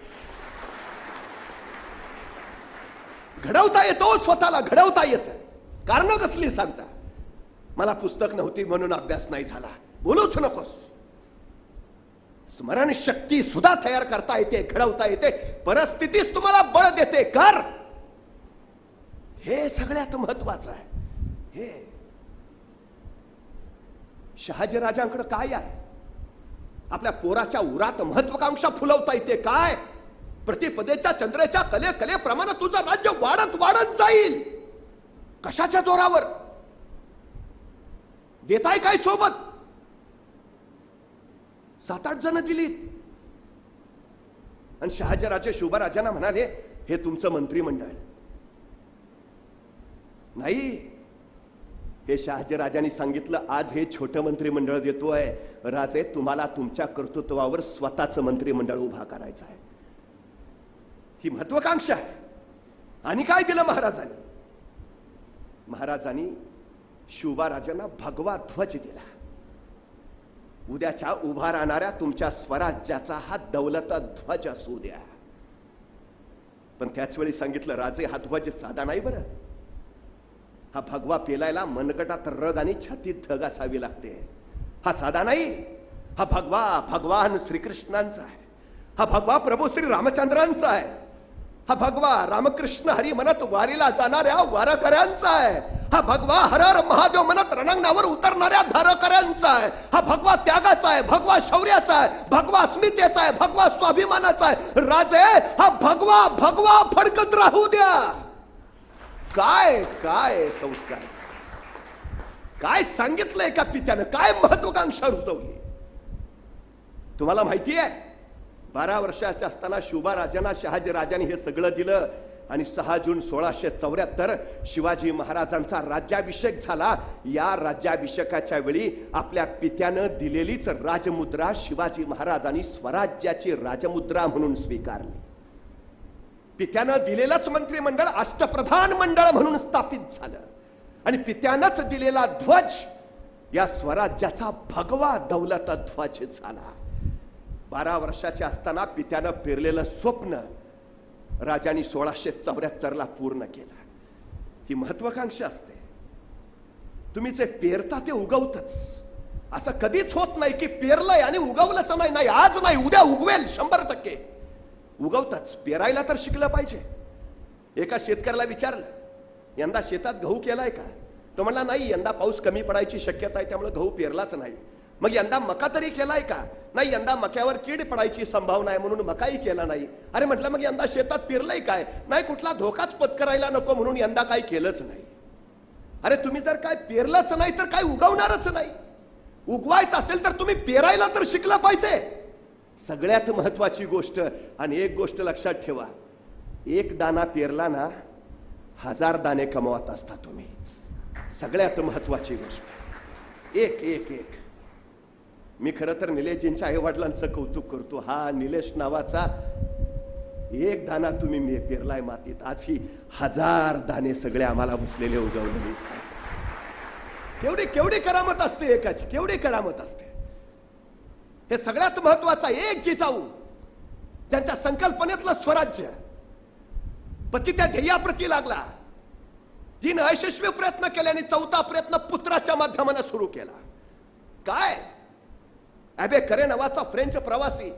घडवता येतो, स्वतःला घडवता येतं. कारण कसली सांगता? मला पुस्तक नव्हती म्हणून अभ्यास नाही झाला, बोलूच नकोस. स्मरणशक्ती सुद्धा तयार करता येते, घडवता येते. परिस्थितीच तुम्हाला बळ देते. कर, हे सगळ्यात महत्वाचं आहे. हे शहाजीराजांकडे काय आहे? आपल्या पोराच्या उरात महत्वाकांक्षा फुलवता येते. काय? प्रतिपदेच्या चंद्राच्या कले कलेप्रमाणे तुझं राज्य वाढत वाढत जाईल. कशाच्या जोरावर? देताय काय सोबत? 7-8 जण दिलीत. आणि शहाजीराजे शिवबाराजांना म्हणाले, हे तुमचं मंत्रिमंडळ नाही. हे शहाजीराजांनी सांगितलं, आज हे छोटं मंत्रिमंडळ देतोय, राजे तुम्हाला तुमच्या कर्तृत्वावर स्वतःच मंत्रिमंडळ उभा करायचं आहे. ही महत्वाकांक्षा आहे. आणि काय दिलं महाराजांनी? महाराजांनी शिवबाराजांना भगवा ध्वज दिला. उद्याच्या उभा राहणाऱ्या तुमच्या स्वराज्याचा हा दौलत ध्वज असू द्या. पण त्याच वेळी सांगितलं, राजे हा ध्वज साधा नाही बरं. हा भगवा पेलायला मनगटात रग आणि छातीत धग असावी लागते. हा साधा नाही. हा भगवा भगवान श्रीकृष्णांचा आहे. हा भगवा प्रभू श्री रामचंद्रांचा आहे. हा भगवा रामकृष्ण हरी म्हणत वारीला जाणाऱ्या वारकऱ्यांचा आहे. हा भगवा हर हर महादेव म्हणत रणांगणावर उतरणाऱ्या धारकऱ्यांचा आहे. हा भगवा त्यागाचा आहे, भगवा शौर्याचा आहे, भगवा अस्मितेचा आहे, भगवा स्वाभिमानाचा आहे. राजे हा भगवा भगवा फडकत राहू द्या. काय काय संस्कार, काय सांगितलंय का पित्यानं? काय महत्वाकांक्षा रुजवली? तुम्हाला माहिती आहे, 12 वर्षाच्या असताना शिवबाराजांना शहाजीराजांनी हे सगळं दिलं. आणि 6 जून 1674 शिवाजी महाराजांचा राज्याभिषेक झाला. या राज्याभिषेकाच्या वेळी आपल्या पित्यानं दिलेलीच राजमुद्रा शिवाजी महाराजांनी स्वराज्याची राजमुद्रा म्हणून स्वीकारली. पित्यानं दिलेलंच मंत्रिमंडळ अष्टप्रधान मंडळ म्हणून स्थापित झालं. आणि पित्यानंच दिलेला ध्वज या स्वराज्याचा भगवा दौलत ध्वज झाला. 12 वर्षाचे असताना पित्यानं पेरलेलं स्वप्न राजांनी 1674 पूर्ण केलं. ही महत्वाकांक्षा असते. तुम्ही जे पेरता ते उगवतच. असं कधीच होत नाही की पेरलंय आणि उगवलंच नाही. नाही, आज नाही उद्या उगवेल, 100% उगवतच. पेरायला तर शिकलं पाहिजे. एका शेतकऱ्याला विचारलं, यंदा शेतात गहू केलाय का? तो म्हणला, नाही, यंदा पाऊस कमी पडायची शक्यता आहे, त्यामुळे गहू पेरलाच नाही. मग यंदा मका तरी केलाय का? नाही, यंदा मक्यावर कीड पडायची संभावना आहे म्हणून मकाही केला नाही. अरे म्हटलं, मग यंदा शेतात पेरलंय काय? नाही, कुठला धोकाच पत्करायला नको म्हणून यंदा काही केलंच नाही. अरे तुम्ही जर काय पेरलंच नाही तर काय उगवणारच नाही. उगवायचं असेल तर तुम्ही पेरायला तर शिकलं पाहिजे. सगळ्यात महत्वाची गोष्ट. आणि एक गोष्ट लक्षात ठेवा, एक दाना पेरला ना 1000 दाणे कमवत असता तुम्ही. सगळ्यात महत्वाची गोष्ट एक एक एक. मी खरं तर निलेशजींच्या आई वडिलांचं कौतुक करतो. हा निलेश नावाचा एक दाना तुम्ही पेरलाय मातीत, आज ही 1000 दाणे सगळे आम्हाला बसलेले उगवलेले दिसतात. केवढी केवढी करामत असते एकाची, केवढी करामत असते. हे सगळ्यात महत्वाचं. एक जिजाऊ ज्यांच्या संकल्पनेतलं स्वराज्य पती त्या ध्येयाप्रती लागला, तिने अयशस्वी प्रयत्न केले आणि 4था प्रयत्न पुत्राच्या माध्यमाने सुरू केला. काय? ॲबे करे नावाचा फ्रेंच प्रवासी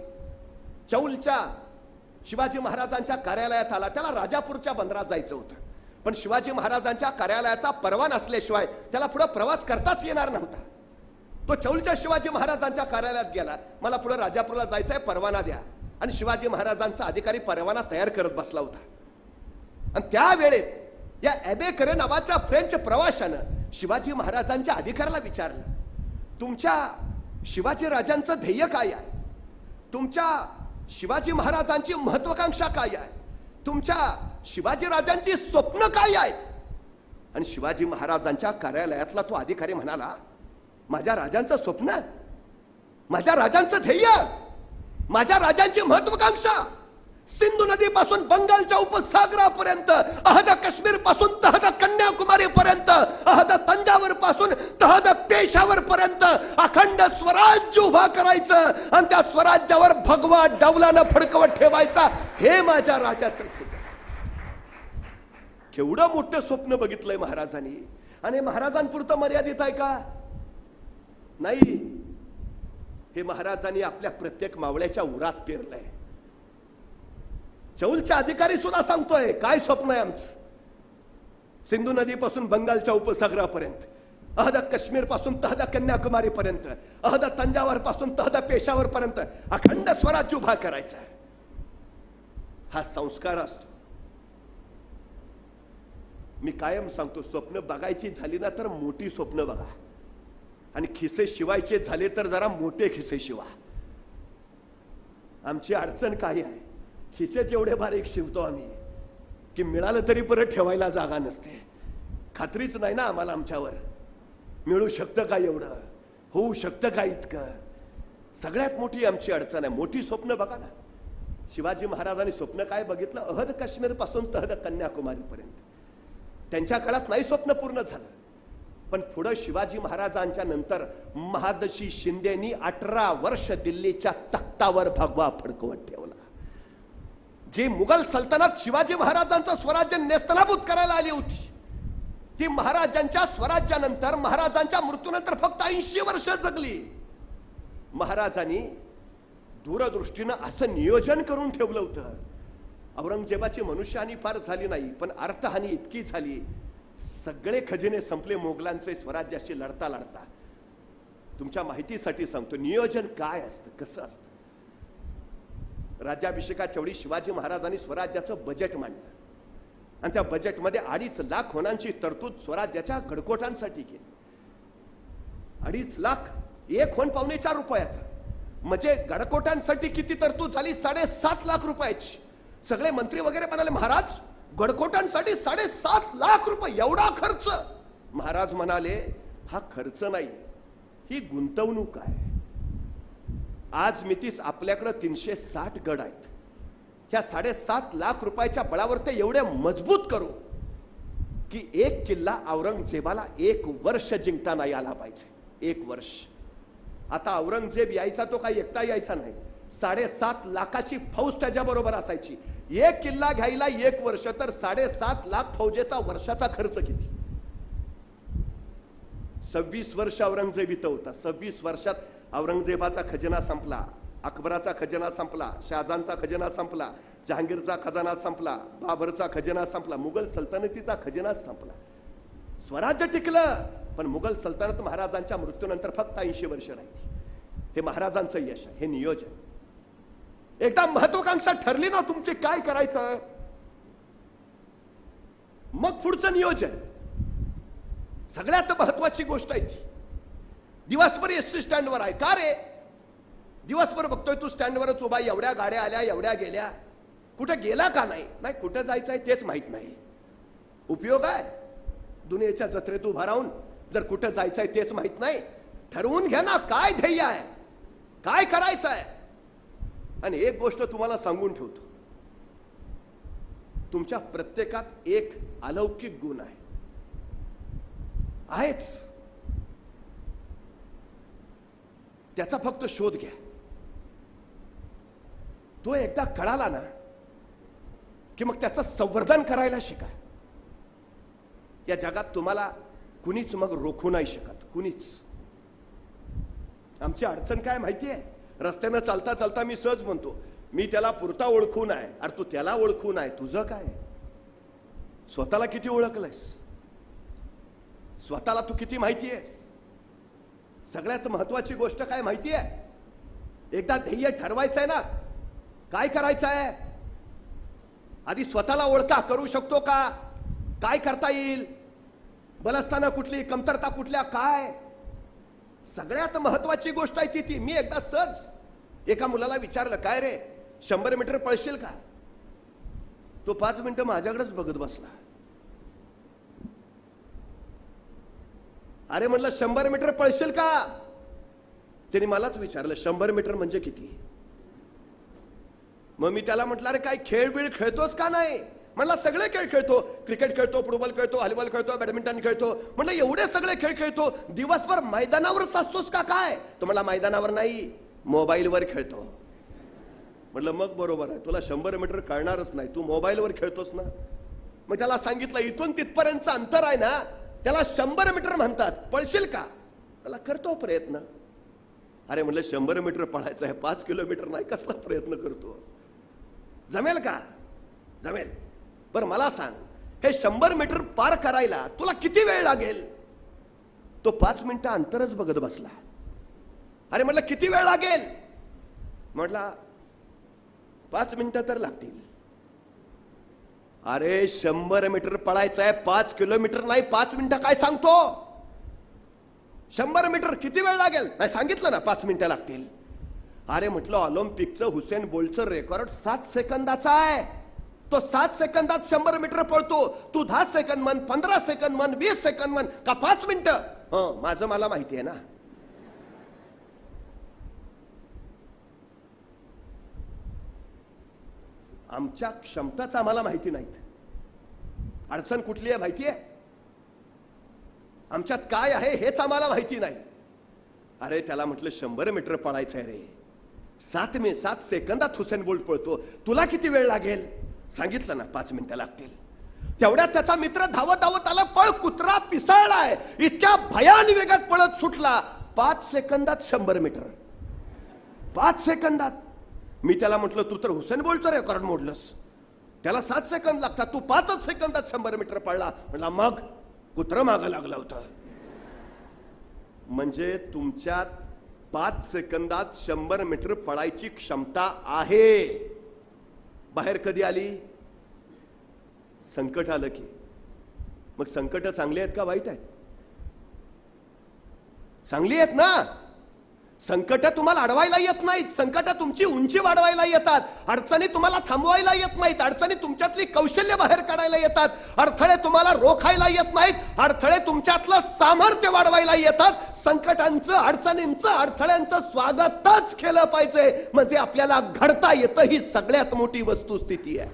चौलच्या शिवाजी महाराजांच्या कार्यालयात आला. त्याला राजापूरच्या बंदरात जायचं होतं, पण शिवाजी महाराजांच्या कार्यालयाचा परवाना असल्याशिवाय त्याला पुढे प्रवास करताच येणार नव्हता. तो चौलच्या शिवाजी महाराजांच्या कार्यालयात गेला, मला पुढे राजापूरला जायचंय, परवाना द्या. आणि शिवाजी महाराजांचा अधिकारी परवाना तयार करत बसला होता. आणि त्यावेळेत या एबेकरे नावाच्या फ्रेंच प्रवाशानं शिवाजी महाराजांच्या अधिकाऱ्याला विचारलं, तुमच्या शिवाजी राजांचं ध्येय काय आहे? तुमच्या शिवाजी महाराजांची महत्वाकांक्षा काय आहे? तुमच्या शिवाजी राजांची स्वप्न काय आहेत? आणि शिवाजी महाराजांच्या कार्यालयातला तो अधिकारी म्हणाला, माझ्या राजांचं स्वप्न, माझ्या राजांचं ध्येय, माझ्या राजांची महत्वाकांक्षा सिंधू नदीपासून बंगालच्या उपसागरापर्यंत, अहद काश्मीर पासून तहद कन्याकुमारी पर्यंत, अहद तंजावर पासून तहद पेशावर पर्यंत अखंड स्वराज्य उभा करायचं आणि त्या स्वराज्यावर भगवा डौलानं फडकवत ठेवायचा, हे माझ्या राजाचं ध्येय. केवढं मोठं स्वप्न बघितलंय महाराजांनी. आणि महाराजांपुरतं मर्यादित आहे का? नाही. हे महाराजांनी आपल्या प्रत्येक मावळ्याच्या उरात पेरलंय. चौलच्या अधिकारी सुद्धा सांगतोय काय स्वप्न आहे आमचं. सिंधू नदीपासून बंगालच्या उपसागरापर्यंत, अहद काश्मीर पासून तहद कन्याकुमारी पर्यंत, अहद तंजावर पासून तहद पेशावर पर्यंत अखंड स्वराज्य उभा करायचा आहे. हा संस्कार असतो. मी कायम सांगतो, स्वप्न बघायची झाली ना तर मोठी स्वप्न बघा, आणि खिसे शिवायचे झाले तर जरा मोठे खिसे शिवा. आमची अडचण काय आहे, खिसे जेवढे बारीक शिवतो आम्ही की मिळालं तरी परत ठेवायला जागा नसते. खात्रीच नाही ना आम्हाला आमच्यावर, मिळू शकतं का एवढं, होऊ शकतं का इतकं. सगळ्यात मोठी आमची अडचण आहे. मोठी स्वप्न बघा ना. शिवाजी महाराजांनी स्वप्न काय बघितलं? अहद काश्मीर पासून तहद कन्याकुमारी पर्यंत. त्यांच्या काळात नाही स्वप्न पूर्ण झालं, पण पुढे शिवाजी महाराजांच्या नंतर महादजी शिंदेनी 18 वर्ष दिल्लीच्या तख्तावर भगवा फडकवत ठेवला. जी मुघल सल्तनत शिवाजी महाराजांचं स्वराज्य नेस्तनाबूत करायला आली होती, ती महाराजांच्या स्वराज्यानंतर, महाराजांच्या मृत्यूनंतर फक्त 80 वर्ष जगली. महाराजांनी दूरदृष्टीनं असं नियोजन करून ठेवलं होतं. औरंगजेबाची मनुष्यहानी फार झाली नाही, पण अर्थहानी इतकी झाली, सगळे खजिने संपले मोगलांचे स्वराज्याशी लढता लढता. तुमच्या माहितीसाठी सांगतो नियोजन काय असतं, कसं असतं. राज्याभिषेकाच्या वेळी शिवाजी महाराजांनी स्वराज्याचं बजेट मांडलं आणि त्या बजेटमध्ये 2.5 लाख होणांची तरतूद स्वराज्याच्या गडकोटांसाठी केली. 2.5 लाख, एक होण ₹4.25. म्हणजे गडकोटांसाठी किती तरतूद झाली? 7.5 लाख रुपयाची. सगळे मंत्री वगैरे म्हणाले, महाराज गडकोटांसाठी 7.5 लाख रुपये एवढा खर्च. महाराज म्हणाले, हा खर्च नाही, ही गुंतवणूक आहे. आज मितीस आपल्याकडे 360 गड आहेत. ह्या 7.5 लाख रुपयाच्या बळावर ते एवढे मजबूत करू की एक किल्ला औरंगजेबाला 1 वर्ष जिंकता नाही आला पाहिजे. 1 वर्ष. आता औरंगजेब यायचा तो काही एकटा यायचा नाही, 7.5 लाखाची फौज त्याच्याबरोबर असायची. एक किल्ला घ्यायला 1 वर्ष, तर 7.5 लाख फौजेचा वर्षाचा खर्च किती? 26 वर्ष औरंगजेब इथं होता. 26 वर्षात औरंगजेबाचा खजिना संपला, अकबराचा खजिना संपला, शहाजहानचा खजिना संपला, जहांगीरचा खजाना संपला, बाबरचा खजिना संपला, मुघल सल्तनतीचा खजिना संपला. स्वराज्य टिकलं, पण मुघल सल्तनत महाराजांच्या मृत्यूनंतर फक्त 80 वर्ष राहिली. हे महाराजांचं यश आहे, हे नियोजन. एकदा महत्वाकांक्षा ठरली ना तुमची काय करायचं, मग पुढचं नियोजन. सगळ्यात महत्वाची गोष्ट आहे ती. दिवसभर एसटी स्टँडवर आहे का रे? दिवसभर बघतोय तू स्टँडवरच उभा, एवढ्या गाड्या आल्या, एवढ्या गेल्या, कुठे गेला का नाही? नाही, कुठं जायचं आहे तेच माहित नाही. उपयोग आहे दुनियेच्या जत्रेत उभा राहून जर कुठं जायचं आहे तेच माहित नाही? ठरवून घ्या ना काय ध्येय आहे, काय करायचं आहे. आणि एक गोष्ट तुम्हाला सांगून ठेवतो, तुमच्या प्रत्येकात एक अलौकिक गुण आहे, आहेच. त्याचा फक्त शोध घ्या. तो एकदा कळाला ना की मग त्याचं संवर्धन करायला शिका. या जगात तुम्हाला कुणीच मग रोखू नाही शकत, कुणीच. आमची अडचण काय माहितीये? रस्त्यानं चालता चालता मी सहज म्हणतो, मी त्याला पुरता ओळखून आहे. अरे तू त्याला ओळखून आहे, तुझं काय? स्वतःला किती ओळखलंयस? स्वतःला तू किती माहिती आहेस? सगळ्यात महत्वाची गोष्ट काय माहिती आहे? एकदा ध्येय ठरवायचं आहे ना, काय करायचं आहे? आधी स्वतःला ओळखा. करू शकतो का? काय करता येईल? बलस्थानं कुठली, कमतरता कुठल्या, काय? सगळ्यात महत्वाची गोष्ट आहे ती. मी एकदा सहज एका मुलाला विचारलं, काय रे 100 मीटर पळशील का? तो 5 मिनिटं माझ्याकडेच बघत बसला. अरे म्हणलं 100 मीटर पळशील का? त्याने मलाच विचारलं 100 मीटर म्हणजे किती? मग मी त्याला म्हटलं, अरे काय खेळ बिळ खेळतोस का नाही? म्हणला सगळे खेळ खेळतो, क्रिकेट खेळतो, फुटबॉल खेळतो, व्हॉलीबॉल खेळतो, बॅडमिंटन खेळतो. म्हणलं एवढे सगळे खेळ खेळतो, दिवसभर मैदानावरच असतोस का काय? तो म्हणला मैदानावर नाही, मोबाईलवर खेळतो. म्हटलं मग बरोबर आहे, तुला 100 मीटर कळणारच नाही, तू मोबाईलवर खेळतोस ना. मग त्याला सांगितलं इथून तिथपर्यंतचं अंतर आहे ना, त्याला 100 मीटर म्हणतात. पळशील का? त्याला करतो प्रयत्न. अरे म्हणलं 100 मीटर पळायचं आहे, 5 किलोमीटर नाही, कसला प्रयत्न करतो? जमेल का? जमेल. बरं मला सांग, हे 100 मीटर पार करायला तुला किती वेळ लागेल? तो 5 मिनिटं अंतरच बघत बसला. अरे म्हटलं किती वेळ लागेल? म्हटला 5 मिनिटं तर लागतील. अरे 100 मीटर पळायचं आहे, 5 किलोमीटर नाही, 5 मिनिटं काय सांगतो? 100 मीटर किती वेळ लागेल? नाही सांगितलं ना 5 मिनिटं लागतील. अरे म्हटलं ऑलिम्पिकचं हुसेन बोल्टचं रेकॉर्ड 7 सेकंदाचा आहे. तो 7 सेकंदात 100 मीटर पळतो. तू 10 सेकंद म्हण, 15 सेकंद म्हण, 20 सेकंद म्हण, का 5 मिनिटं? माझं मला माहिती आहे ना. आमच्या क्षमताच आम्हाला माहिती नाहीत. अडचण कुठली आहे माहिती आहे? आमच्यात काय आहे हेच आम्हाला माहिती नाही. अरे त्याला म्हटलं 100 मीटर पळायचं आहे रे, 7 सेकंदात हुसेन बोल्ट पळतो, तुला किती वेळ लागेल? सांगितलं ना 5 मिनिटं लागतील. तेवढ्यात त्याचा मित्र धावत धावत आला. पळ कुत्रा पिसाळलाय, इतक्या भयान वेगात पळत सुटला. 5 सेकंदात 100 मीटर, 5 सेकंदात. मी त्याला म्हटलं तू तर हुसेन बोल्टचं रेकॉर्ड मोडलंस, त्याला 7 सेकंद लागतात, तू 5 सेकंदात 100 मीटर पळला. म्हणला मग कुत्र मागं लागलं होतं. म्हणजे तुमच्यात 5 सेकंदात 100 मीटर पळायची क्षमता आहे. बाहेर कधी आली? संकट आलं की. मग संकट चांगली आहेत का वाईट आहेत? चांगली आहेत ना. संकट तुम्हाला अडवायला येत नाहीत, संकट तुमची उंची वाढवायला येतात. अडचणी तुम्हाला थांबवायला येत नाहीत, अडचणी तुमच्यातली कौशल्य बाहेर काढायला येतात. अडथळे तुम्हाला रोखायला येत नाहीत, अडथळे तुमच्यातलं सामर्थ्य वाढवायला येतात. संकटांचं, अडचणींचं, अडथळ्यांचं स्वागतच केलं पाहिजे, म्हणजे आपल्याला घडता येतं. ही सगळ्यात मोठी वस्तुस्थिती आहे.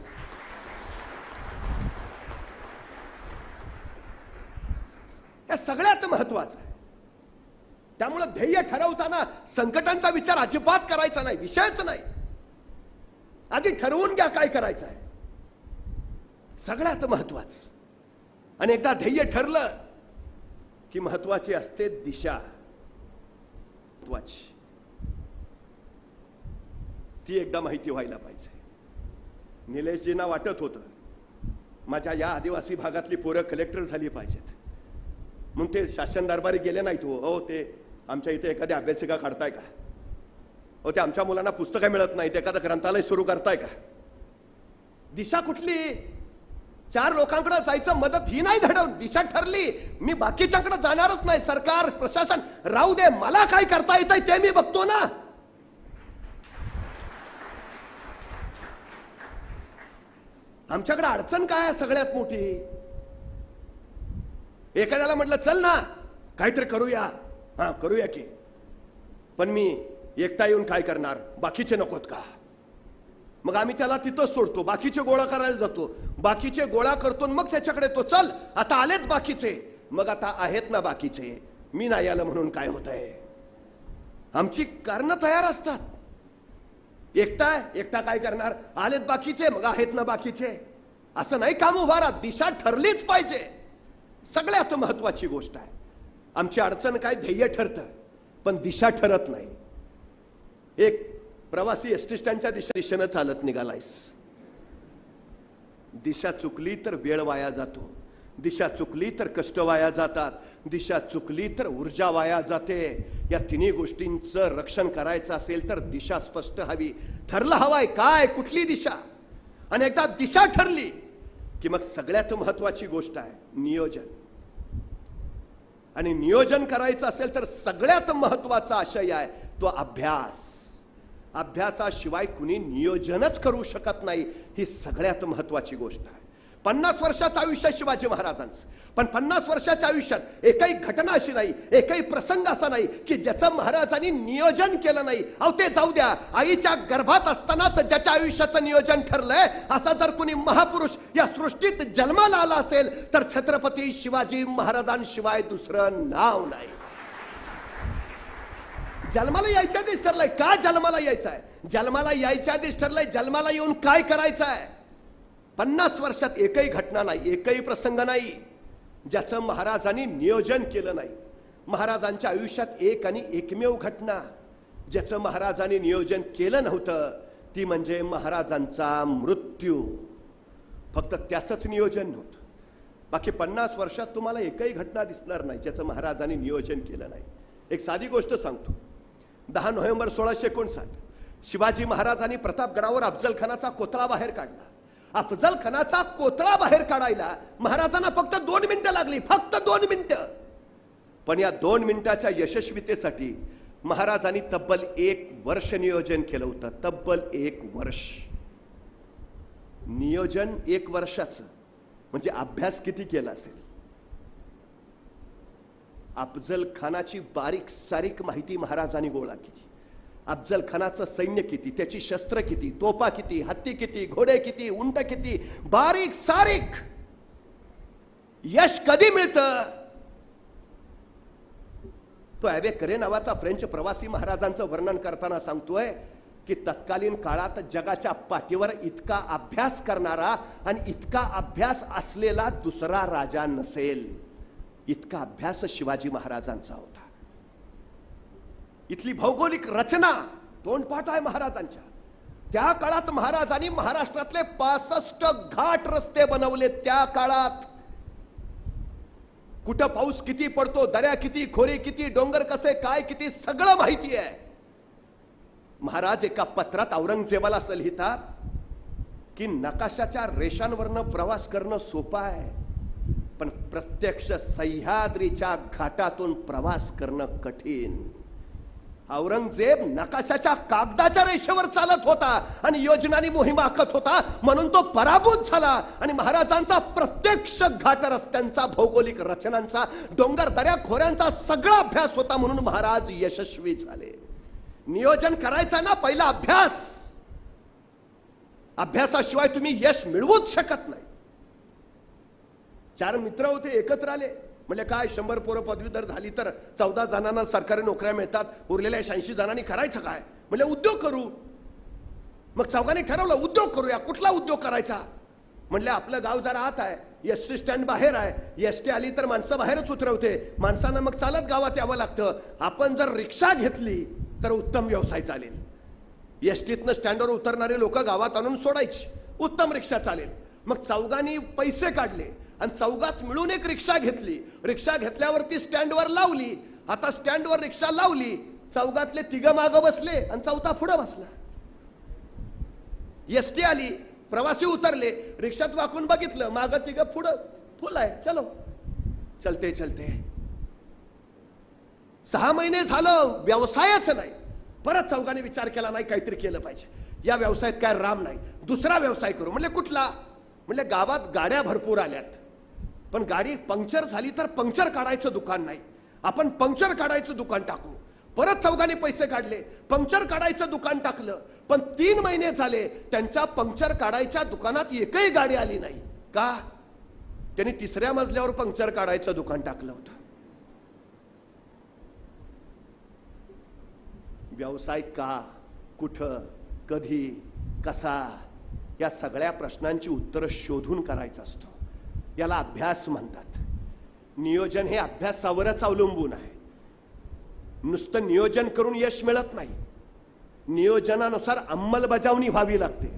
हे सगळ्यात महत्वाचं आहे. त्यामुळे ध्येय ठरवताना संकटांचा विचार अजिबात करायचा नाही, विषयच नाही. आधी ठरवून घ्या काय करायचं आहे, सगळ्यात महत्वाचं. आणि एकदा ध्येय ठरलं की महत्वाची असते दिशा. महत्वाची ती एकदा माहिती व्हायला पाहिजे. निलेशजींना वाटत होतं माझ्या या आदिवासी भागातली पोरं कलेक्टर झाली पाहिजेत, मग ते शासन दरबारी गेले नाहीत. हो ते आमच्या इथे एखादी अभ्यासिका काढताय का? हो ते आमच्या मुलांना पुस्तकं मिळत नाहीत, एखादं ग्रंथालय सुरू करताय का? दिशा कुठली? 4 लोकांकडे जायचं मदत ही नाही घडवून. दिशा ठरली, मी बाकीच्याकडे जाणारच नाही. सरकार प्रशासन राहू दे, मला काय करता येतंय ते मी बघतो ना. आमच्याकडे अडचण काय आहे सगळ्यात मोठी? एखाद्याला म्हटलं चल ना काहीतरी करूया, हा करूया की, पण मी एकटा येऊन काय करणार, बाकीचे नकोत का? मग आम्ही त्याला तिथंच सोडतो, बाकीचे गोळा करायला जातो, बाकीचे गोळा करतो, मग त्याच्याकडे तो चल आता आलेत बाकीचे. मग आता आहेत ना बाकीचे, मी नाही आलं म्हणून काय होत आहे? आमची कारणं तयार असतात. एकटा काय करणार, आलेत बाकीचे मग आहेत ना बाकीचे, असं नाही काम उभा राहत. दिशा ठरलीच पाहिजे, सगळ्यात महत्वाची गोष्ट आहे. आमची अडचण काय, ध्येय ठरतं पण दिशा ठरत नाही. एक प्रवासी एसटी स्टँडच्या दिशेनं चालत निघालायस, दिशा चुकली तर वेळ वाया जातो, दिशा चुकली तर कष्ट वाया जातात, दिशा चुकली तर ऊर्जा वाया जाते. या तिन्ही गोष्टींचं रक्षण करायचं असेल तर दिशा स्पष्ट हवी. ठरलं हवाय काय, कुठली दिशा? आणि एकदा दिशा ठरली की मग सगळ्यात महत्वाची गोष्ट आहे नियोजन. आणि नियोजन करायचं असेल तर सगळ्यात महत्वाचा आशय आहे तो अभ्यास. अभ्यासाशिवाय कुणी नियोजनच करू शकत नाही, ही सगळ्यात महत्वाची गोष्ट आहे. 50 वर्षाचं आयुष्य शिवाजी महाराजांचं, पण 50 वर्षाच्या आयुष्यात एकही घटना अशी नाही, एकही प्रसंग असा नाही की ज्याचं महाराजांनी नियोजन केलं नाही. अहो ते जाऊ द्या, आईच्या गर्भात असतानाच ज्याच्या आयुष्याचं नियोजन ठरलंय असा जर कुणी महापुरुष या सृष्टीत जन्माला आला असेल तर छत्रपती शिवाजी महाराजांशिवाय दुसरं नाव नाही. जन्माला यायच्या आधीच ठरलंय. का जन्माला यायचं आहे? जन्माला यायच्या आधीच ठरलंय जन्माला येऊन काय करायचं आहे. 50 वर्षात एकही घटना नाही, एकही प्रसंग नाही ज्याचं महाराजांनी नियोजन केलं नाही. महाराजांच्या आयुष्यात एक आणि एकमेव घटना ज्याचं महाराजांनी नियोजन केलं नव्हतं ती म्हणजे महाराजांचा मृत्यू. फक्त त्याचंच नियोजन नव्हतं. बाकी 50 वर्षात तुम्हाला एकही घटना दिसणार नाही ज्याचं महाराजांनी नियोजन केलं नाही. एक साधी गोष्ट सांगतो. 10 नोव्हेंबर 1659 शिवाजी महाराजांनी प्रतापगडावर अफजल खानाचा कोथळा बाहेर काढला. अफजल खानाचा कोथळा बाहेर काढायला महाराजांना फक्त 2 मिनिटं लागली, फक्त 2 मिनिटं. पण या 2 मिनिटाच्या यशस्वीतेसाठी महाराजांनी तब्बल 1 वर्ष नियोजन केलं होतं. तब्बल 1 वर्ष नियोजन 1 वर्षाचं म्हणजे अभ्यास किती केला असेल. अफजल खानाची बारीक सारीक माहिती महाराजांनी गोळा केली. अफजल खानाचं सैन्य किती, त्याची शस्त्र किती, तोफा किती, हत्ती किती, घोडे किती, उंट किती, बारीक सारीक. यश कधी मिळतं? तो ॲवे करे नावाचा फ्रेंच प्रवासी महाराजांचं वर्णन करताना सांगतोय की तत्कालीन काळात जगाच्या पाठीवर इतका अभ्यास करणारा आणि इतका अभ्यास असलेला दुसरा राजा नसेल. इतका अभ्यास शिवाजी महाराजांचा होता. इथली भौगोलिक रचना तोंडपाठ आहे महाराजांच्या. त्या काळात महाराजांनी महाराष्ट्रातले 65 घाट रस्ते बनवले. त्या काळात कुठं पाऊस किती पडतो, दऱ्या किती, खोरे किती, डोंगर कसे, काय किती, सगळं माहिती आहे. महाराज एका पत्रात औरंगजेबाला असं लिहितात की नकाशाच्या रेषांवरनं प्रवास करणं सोपं आहे, पण प्रत्यक्ष सह्याद्रीच्या घाटातून प्रवास करणं कठीण. औरंगजेब नकाशाच्या कागदाच्या रेषेवर चालत होता आणि योजनांनी मोहीम आखत होता, म्हणून तो पराभूत झाला. आणि महाराजांचा प्रत्यक्ष घाट रस्त्यांचा, भौगोलिक रचनांचा, डोंगर दऱ्या खोऱ्यांचा सगळा अभ्यास होता, म्हणून महाराज यशस्वी झाले. नियोजन करायचं ना, पहिला अभ्यास. अभ्यासाशिवाय तुम्ही यश मिळवूच शकत नाही. 4 मित्र होते, एकत्र आले. म्हणजे काय, 100 पोरं पदवीधर झाली तर 14 जणांना सरकारी नोकऱ्या मिळतात, उरलेल्या 86 जणांनी करायचं काय? म्हणजे उद्योग करू. मग चौघांनी ठरवलं उद्योग करूया. कुठला उद्योग करायचा? म्हणले आपलं गाव जरा आत आहे, एसटी स्टँड बाहेर आहे, एसटी आली तर माणसं बाहेरच उतरवते, माणसांना मग चालत गावात यावं लागतं. आपण जर रिक्षा घेतली तर उत्तम व्यवसाय चालेल. एसटीतनं स्टँडवर उतरणारे लोक गावात आणून सोडायची, उत्तम रिक्षा चालेल. मग चौघांनी पैसे काढले आणि चौघात मिळून एक रिक्षा घेतली. रिक्षा घेतल्यावर ती स्टँडवर लावली. आता स्टँडवर रिक्षा लावली, चौघातले 3 मागं बसले आणि चौथा पुढे बसला. एसटी आली, प्रवासी उतरले, रिक्षात वाकून बघितलं, मागं 3 पुढं, फुल आहे, चलो चलते चलते. 6 महिने झालं, व्यवसायच नाही. परत चौघांनी विचार केला, नाही काहीतरी केलं पाहिजे, या व्यवसायात काय राम नाही, दुसरा व्यवसाय करू. म्हणजे कुठला? म्हणजे गावात गाड्या भरपूर आल्यात, पण गाडी पंक्चर झाली तर पंक्चर काढायचं दुकान नाही, आपण पंक्चर काढायचं दुकान टाकू. परत चौघांनी पैसे काढले, पंक्चर काढायचं दुकान टाकलं. पण 3 महिने झाले, त्यांच्या पंक्चर काढायच्या दुकानात एकही गाडी आली नाही. का? त्यांनी 3ऱ्या मजल्यावर पंक्चर काढायचं दुकान टाकलं होतं. व्यवसाय का, कुठं, कधी, कसा, या सगळ्या प्रश्नांची उत्तरं शोधून करायचं असतो. याला अभ्यास म्हणतात. नियोजन हे अभ्यासावरच अवलंबून आहे. नुसतं नियोजन करून यश मिळत नाही, नियोजनानुसार अंमलबजावणी व्हावी लागते.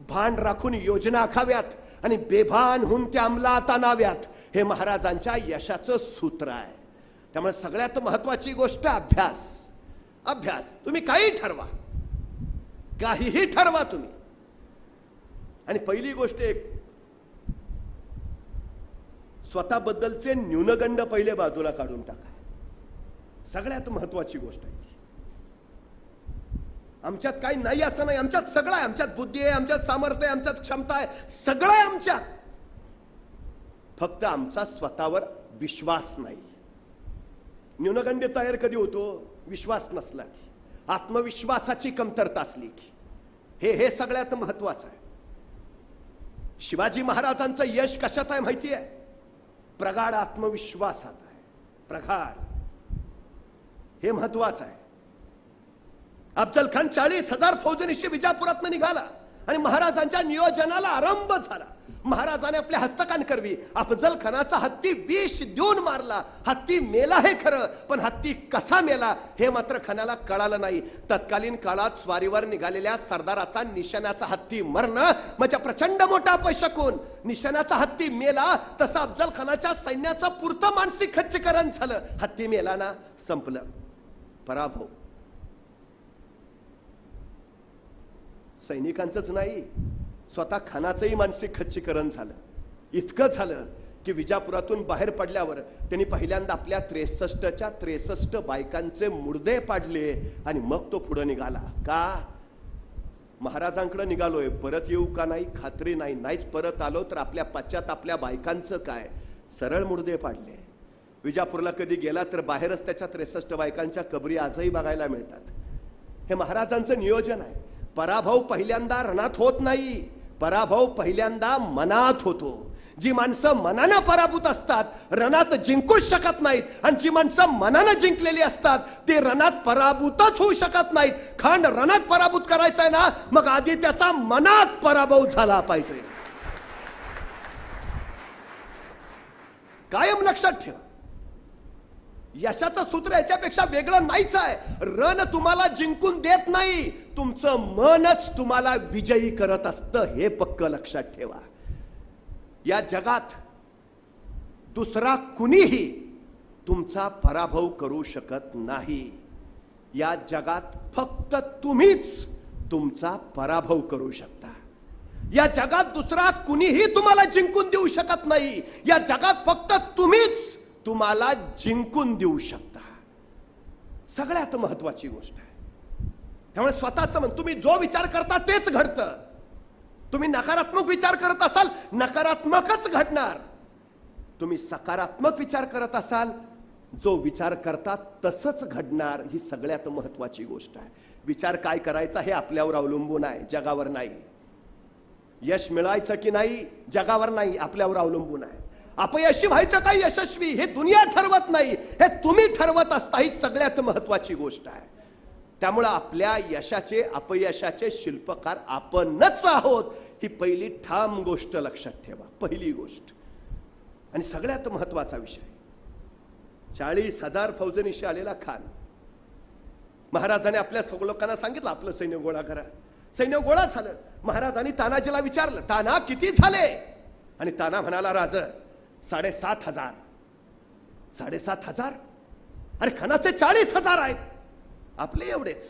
भान राखून योजना आखाव्यात आणि बेभान होऊन त्या अंमलात आणाव्यात, हे महाराजांच्या यशाचं सूत्र आहे. त्यामुळे सगळ्यात महत्वाची गोष्ट अभ्यास. अभ्यास. तुम्ही काही ठरवा, काहीही ठरवा तुम्ही, आणि पहिली गोष्ट एक, स्वतःबद्दलचे न्यूनगंड पहिले बाजूला काढून टाका. सगळ्यात महत्वाची गोष्ट आहे ती. आमच्यात काही नाही असं नाही, आमच्यात सगळं आहे. आमच्यात बुद्धी आहे, आमच्यात सामर्थ्य आहे, आमच्यात क्षमता आहे, सगळं आहे आमच्यात. फक्त आमचा स्वतःवर विश्वास नाही. न्यूनगंड तयार कधी होतो? विश्वास नसला की, आत्मविश्वासाची कमतरता असली की. हे सगळ्यात महत्वाचं आहे. शिवाजी महाराजांचं यश कशात आहे माहिती आहे? प्रगाढ आत्मविश्वासात आहे. प्रगाढ, हे महत्वाचं आहे. अफजल खान 40,000 फौजनीशी विजापुरातनं निघाला आणि महाराजांच्या नियोजनाला आरंभ झाला. महाराजाने आपल्या हस्तकांकरवी अफजल खानाचा हत्ती विष देऊन मारला. हत्ती मेला हे खरं, पण हत्ती कसा मेला हे मात्र खानाला कळालं नाही. तत्कालीन काळात स्वारीवर निघालेल्या सरदाराचा निशाणाचा हत्ती मरणं म्हणजे प्रचंड मोठा अपशकुन. निशाणाचा हत्ती मेला तसं अफजल खानाच्या सैन्याचं पुरतं मानसिक खच्चीकरण झालं. हत्ती मेला ना, संपलं, पराभव. सैनिकांचंच नाही, स्वतः खानाचंही मानसिक खच्चीकरण झालं. इतकं झालं की विजापुरातून बाहेर पडल्यावर त्यांनी पहिल्यांदा आपल्या 63 बायकांचे मुर्दे पाडले आणि मग तो पुढे निघाला. का? महाराजांकडे निघालोय, परत येऊ का नाही खात्री नाही, नाहीच परत आलो तर आपल्या पश्चात आपल्या बायकांचं काय. सरळ मुर्दे पाडले. विजापूरला कधी गेला तर बाहेरच त्याच्या 63 बायकांच्या कबरी आजही बघायला मिळतात. हे महाराजांचं नियोजन आहे. पराभव पहिल्यांदा रणात होत नाही, पराभव पहिल्यांदा मनात होतो. जी माणसं मनानं पराभूत असतात रणात जिंकूच शकत नाहीत, आणि जी माणसं मनानं जिंकलेली असतात ते रणात पराभूतच होऊ शकत नाहीत. खांड रणात पराभूत करायचा आहे ना, मग आधी त्याचा मनात पराभव झाला पाहिजे. कायम लक्षात ठेवा, यशाचं सूत्र याच्यापेक्षा वेगळं नाहीच आहे. रण तुम्हाला जिंकून देत नाही, तुमचं मनच तुम्हाला विजयी करत असतं, हे पक्क लक्षात ठेवा. या जगात दुसरा कुणीही तुमचा पराभव करू शकत नाही. या जगात फक्त तुम्हीच तुमचा पराभव करू शकता. या जगात दुसरा कुणीही तुम्हाला जिंकून देऊ शकत नाही. या जगात फक्त तुम्हीच तुम्हाला जिंकून देऊ शकता. सगळ्यात महत्वाची गोष्ट आहे. त्यामुळे स्वतःच म्हण, तुम्ही जो विचार करता तेच घडतं. तुम्ही नकारात्मक विचार करत असाल, नकारात्मकच घडणार. तुम्ही सकारात्मक विचार करत असाल, जो विचार करता तसंच घडणार. ही सगळ्यात महत्वाची गोष्ट आहे. विचार काय करायचा हे आपल्यावर अवलंबून आहे, जगावर नाही. यश मिळायचं की नाही जगावर नाही, आपल्यावर अवलंबून आहे. अपयशी व्हायचं काय यशस्वी हे दुनिया ठरवत नाही, हे तुम्ही ठरवत असता. ही सगळ्यात महत्वाची गोष्ट आहे. त्यामुळे आपल्या यशाचे अपयशाचे शिल्पकार आपणच आहोत, ही पहिली ठाम गोष्ट लक्षात ठेवा. पहिली गोष्ट आणि सगळ्यात महत्वाचा विषय. 40,000 फौजनीशी आलेला खान, महाराजांनी आपल्या लोकांना सांगितलं आपलं सैन्य गोळा करा. सैन्य गोळा झालं. महाराजांनी तानाजीला विचारलं, ताना किती झाले? आणि ताना म्हणाला, राज 7,500. 7,500? अरे खानाचे 40,000 आहेत, आपले एवढेच.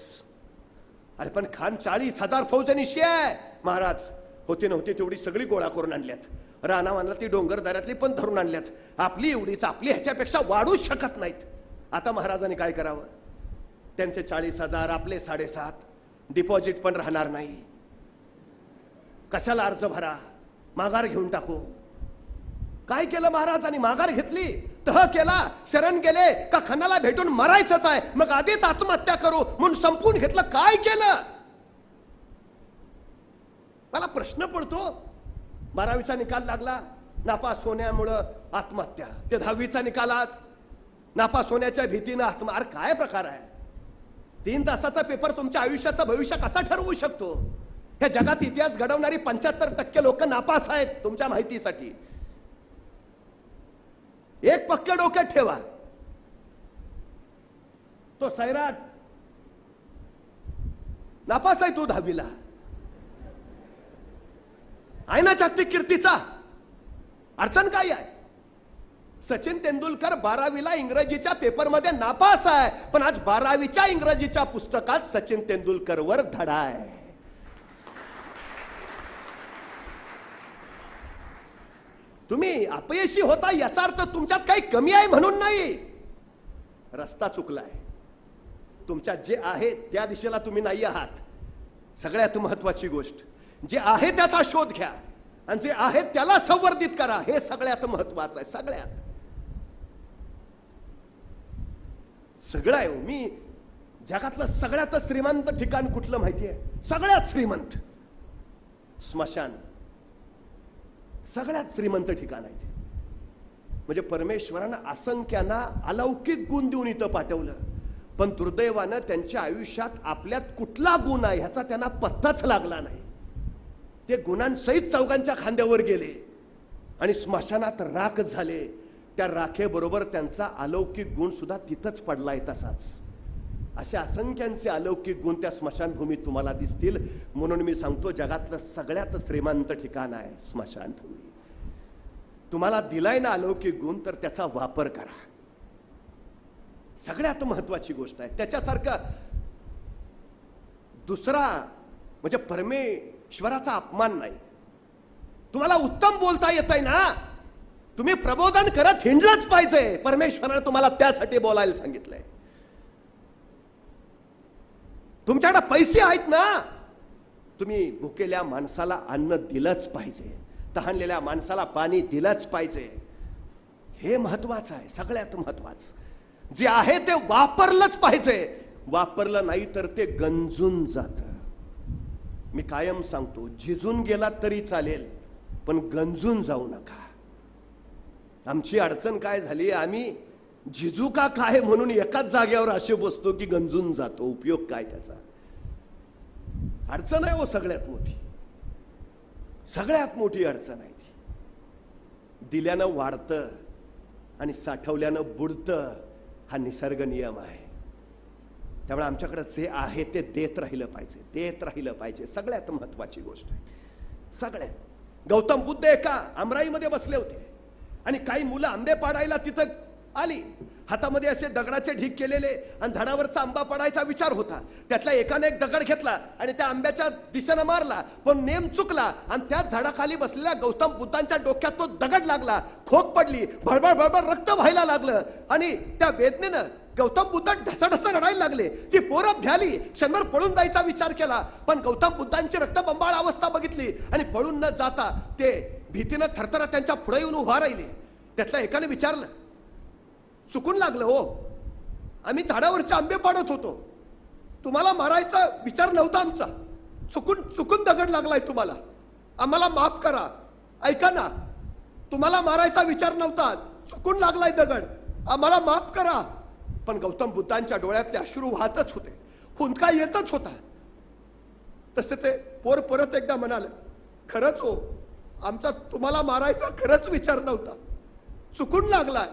अरे पण खान 40,000 फौजनीशी आहे. महाराज होती नव्हती तेवढी सगळी गोळा करून आणल्यात. राणा मानला ती डोंगर दऱ्यातली पण धरून आणल्यात. आपली एवढीच, आपली ह्याच्यापेक्षा वाढूच शकत नाहीत. आता महाराजांनी काय करावं? त्यांचे 40,000 आपले 7.5, डिपॉझिट पण राहणार नाही. कशाला अर्ज भरा, माघार घेऊन टाकू. काय केलं महाराजांनी? माघार घेतली, तह केला, शरण गेले का खानाला भेटून मरायचंच आहे, मग आधीच आत्महत्या करू म्हणून संपून घेतलं. काय केलं? मला प्रश्न पडतो. 12वीचा निकाल लागला, नापास होण्यामुळं आत्महत्या. ते 10वीचा निकाल आज, नापास होण्याच्या भीतीनं आत्महत्या. अरे काय प्रकार आहे? 3 तासाचा पेपर तुमच्या आयुष्याचं भविष्य कसा ठरवू शकतो? या जगात इतिहास घडवणारी 75% लोक नापास आहेत. तुमच्या माहितीसाठी एक पक्के डोक्यात ठेवा. तो सैराट नापास आहे, तू 10वीला आहे ना जागतिक कीर्तीचा. अडचण काय आहे? सचिन तेंडुलकर 12वीला इंग्रजीच्या पेपरमध्ये नापास आहे, पण आज 12वीच्या इंग्रजीच्या पुस्तकात सचिन तेंडुलकरवर धडा आहे. तुम्ही अपयशी होता याचा अर्थ तुमच्यात काही कमी आहे म्हणून नाही. रस्ता चुकलाय. तुमच्यात जे आहे त्या दिशेला तुम्ही नाही आहात. सगळ्यात महत्वाची गोष्ट, जे आहे त्याचा शोध घ्या आणि जे आहे त्याला संवर्धित करा. हे सगळ्यात महत्वाचं आहे. सगळं आहे. मी जगातलं सगळ्यात श्रीमंत ठिकाण कुठलं माहिती आहे? सगळ्यात श्रीमंत स्मशान. सगळ्यात श्रीमंत ठिकाण आहे ते. म्हणजे परमेश्वरानं असंख्यांना अलौकिक गुण देऊन इथं पाठवलं, पण दुर्दैवानं त्यांच्या आयुष्यात आपल्यात कुठला गुण आहे ह्याचा त्यांना पत्ताच लागला नाही. ते गुणांसहित चौघांच्या खांद्यावर गेले आणि स्मशानात राख झाले. त्या राखेबरोबर त्यांचा अलौकिक गुण सुद्धा तिथंच पडलाय तसाच. अशा असंख्यांचे अलौकिक गुण त्या स्मशानभूमीत तुम्हाला दिसतील. म्हणून मी सांगतो, जगातलं सगळ्यात श्रीमंत ठिकाण आहे स्मशानभूमी. तुम्हाला दिलाय ना अलौकिक गुण, तर त्याचा वापर करा. सगळ्यात महत्वाची गोष्ट आहे. त्याच्यासारखं दुसरा म्हणजे परमेश्वराचा अपमान नाही. तुम्हाला उत्तम बोलता येत आहे ना, तुम्ही प्रबोधन करत हिंडलंच पाहिजे. परमेश्वराने तुम्हाला त्यासाठी बोलायला सांगितलंय. तुमच्याकडे पैसे आहेत ना, तुम्ही भुकेल्या माणसाला अन्न दिलंच पाहिजे. तहानलेल्या माणसाला पाणी दिलंच पाहिजे. हे महत्वाचं आहे. सगळ्यात महत्वाचं जे आहे ते वापरलंच पाहिजे. वापरलं नाही तर ते गंजून जातं. मी कायम सांगतो, झिजून गेला तरी चालेल, पण गंजून जाऊ नका. आमची अडचण काय झाली, आम्ही झिजू का काय म्हणून एकाच जागेवर असे बसतो की गंजून जातो. उपयोग काय त्याचा? अडचण आहे हो सगळ्यात मोठी. सगळ्यात मोठी अडचण आहे ती. दिल्यानं वाढतं आणि साठवल्यानं बुडतं. हा निसर्ग नियम आहे. त्यामुळे आमच्याकडे जे आहे ते देत राहिलं पाहिजे. देत राहिलं पाहिजे. सगळ्यात महत्वाची गोष्ट आहे. सगळ्यात गौतम बुद्ध एका आमराईमध्ये बसले होते आणि काही मुलं आंबे पाडायला तिथं आली. हातामध्ये असे दगडाचे ढीग केलेले आणि झाडावरचा आंबा पडायचा विचार होता. त्यातल्या एकाने एक दगड घेतला आणि त्या आंब्याच्या दिशेनं मारला, पण नेम चुकला आणि त्याच झाडाखाली बसलेल्या गौतम बुद्धांच्या डोक्यात तो दगड लागला. खोक पडली. भळभळ भळभळ रक्त व्हायला लागलं आणि त्या वेदनेनं गौतम बुद्ध ढसाढसा रडायला लागले. ती पोरं भ्याली. क्षणभर पळून जायचा विचार केला, पण गौतम बुद्धांची रक्तबंबाळ अवस्था बघितली आणि पळून न जाता ते भीतीनं थरथर त्यांच्या पुढे येऊन उभा राहिले. त्यातल्या एकाने विचारलं, चुकून लागलं हो, आम्ही झाडावरचे आंबे पाडत होतो. तुम्हाला मारायचा विचार नव्हता आमचा. चुकून दगड लागलाय तुम्हाला. आम्हाला माफ करा. ऐका ना, तुम्हाला मारायचा विचार नव्हता. चुकून लागलाय दगड. आम्हाला माफ करा. पण गौतम बुद्धांच्या डोळ्यातले अश्रू वाहतच होते. हुंदका येतच होता. तसे ते पोर परत एकदा म्हणाले, खरंच हो, आमचा तुम्हाला मारायचा खरंच विचार नव्हता. चुकून लागलाय.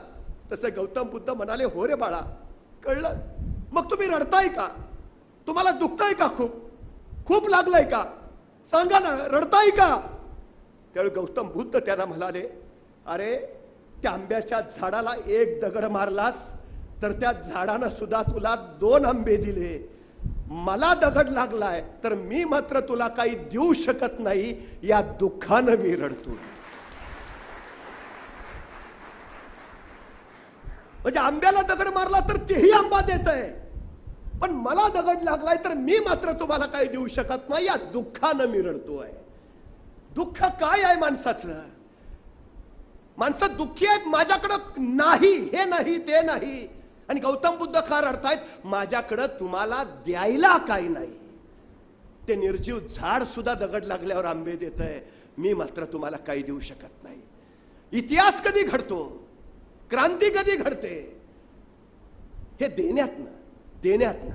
तसे गौतम बुद्ध म्हणाले, हो रे बाळा, कळलं. मग तुम्ही रडताय का? तुम्हाला दुखतंय का? खूप लागलंय का? सांगा ना, रडताय का? त्यावेळी गौतम बुद्ध त्यांना म्हणाले, अरे त्या आंब्याच्या झाडाला एक दगड मारलास तर त्या झाडानं सुद्धा तुला 2 आंबे दिले. मला दगड लागलाय तर मी मात्र तुला काही देऊ शकत नाही. या दुःखानं मी रडतो. म्हणजे आंब्याला दगड मारला तर तेही आंबा देत आहे, पण मला दगड लागलाय तर मी मात्र तुम्हाला काही देऊ शकत नाही. या दुःखानं मी रडतोय. दुःख काय आहे माणसाचं? माणसं दुःखी आहेत. माझ्याकडं नाही, हे नाही, ते नाही. आणि गौतम बुद्ध का रडतायत? माझ्याकडं तुम्हाला द्यायला काही नाही. ते निर्जीव झाड सुद्धा दगड लागल्यावर आंबे देत आहे. मी मात्र तुम्हाला काही देऊ शकत नाही. इतिहास कधी घडतो? क्रांती कधी घडते? हे देण्यातनं.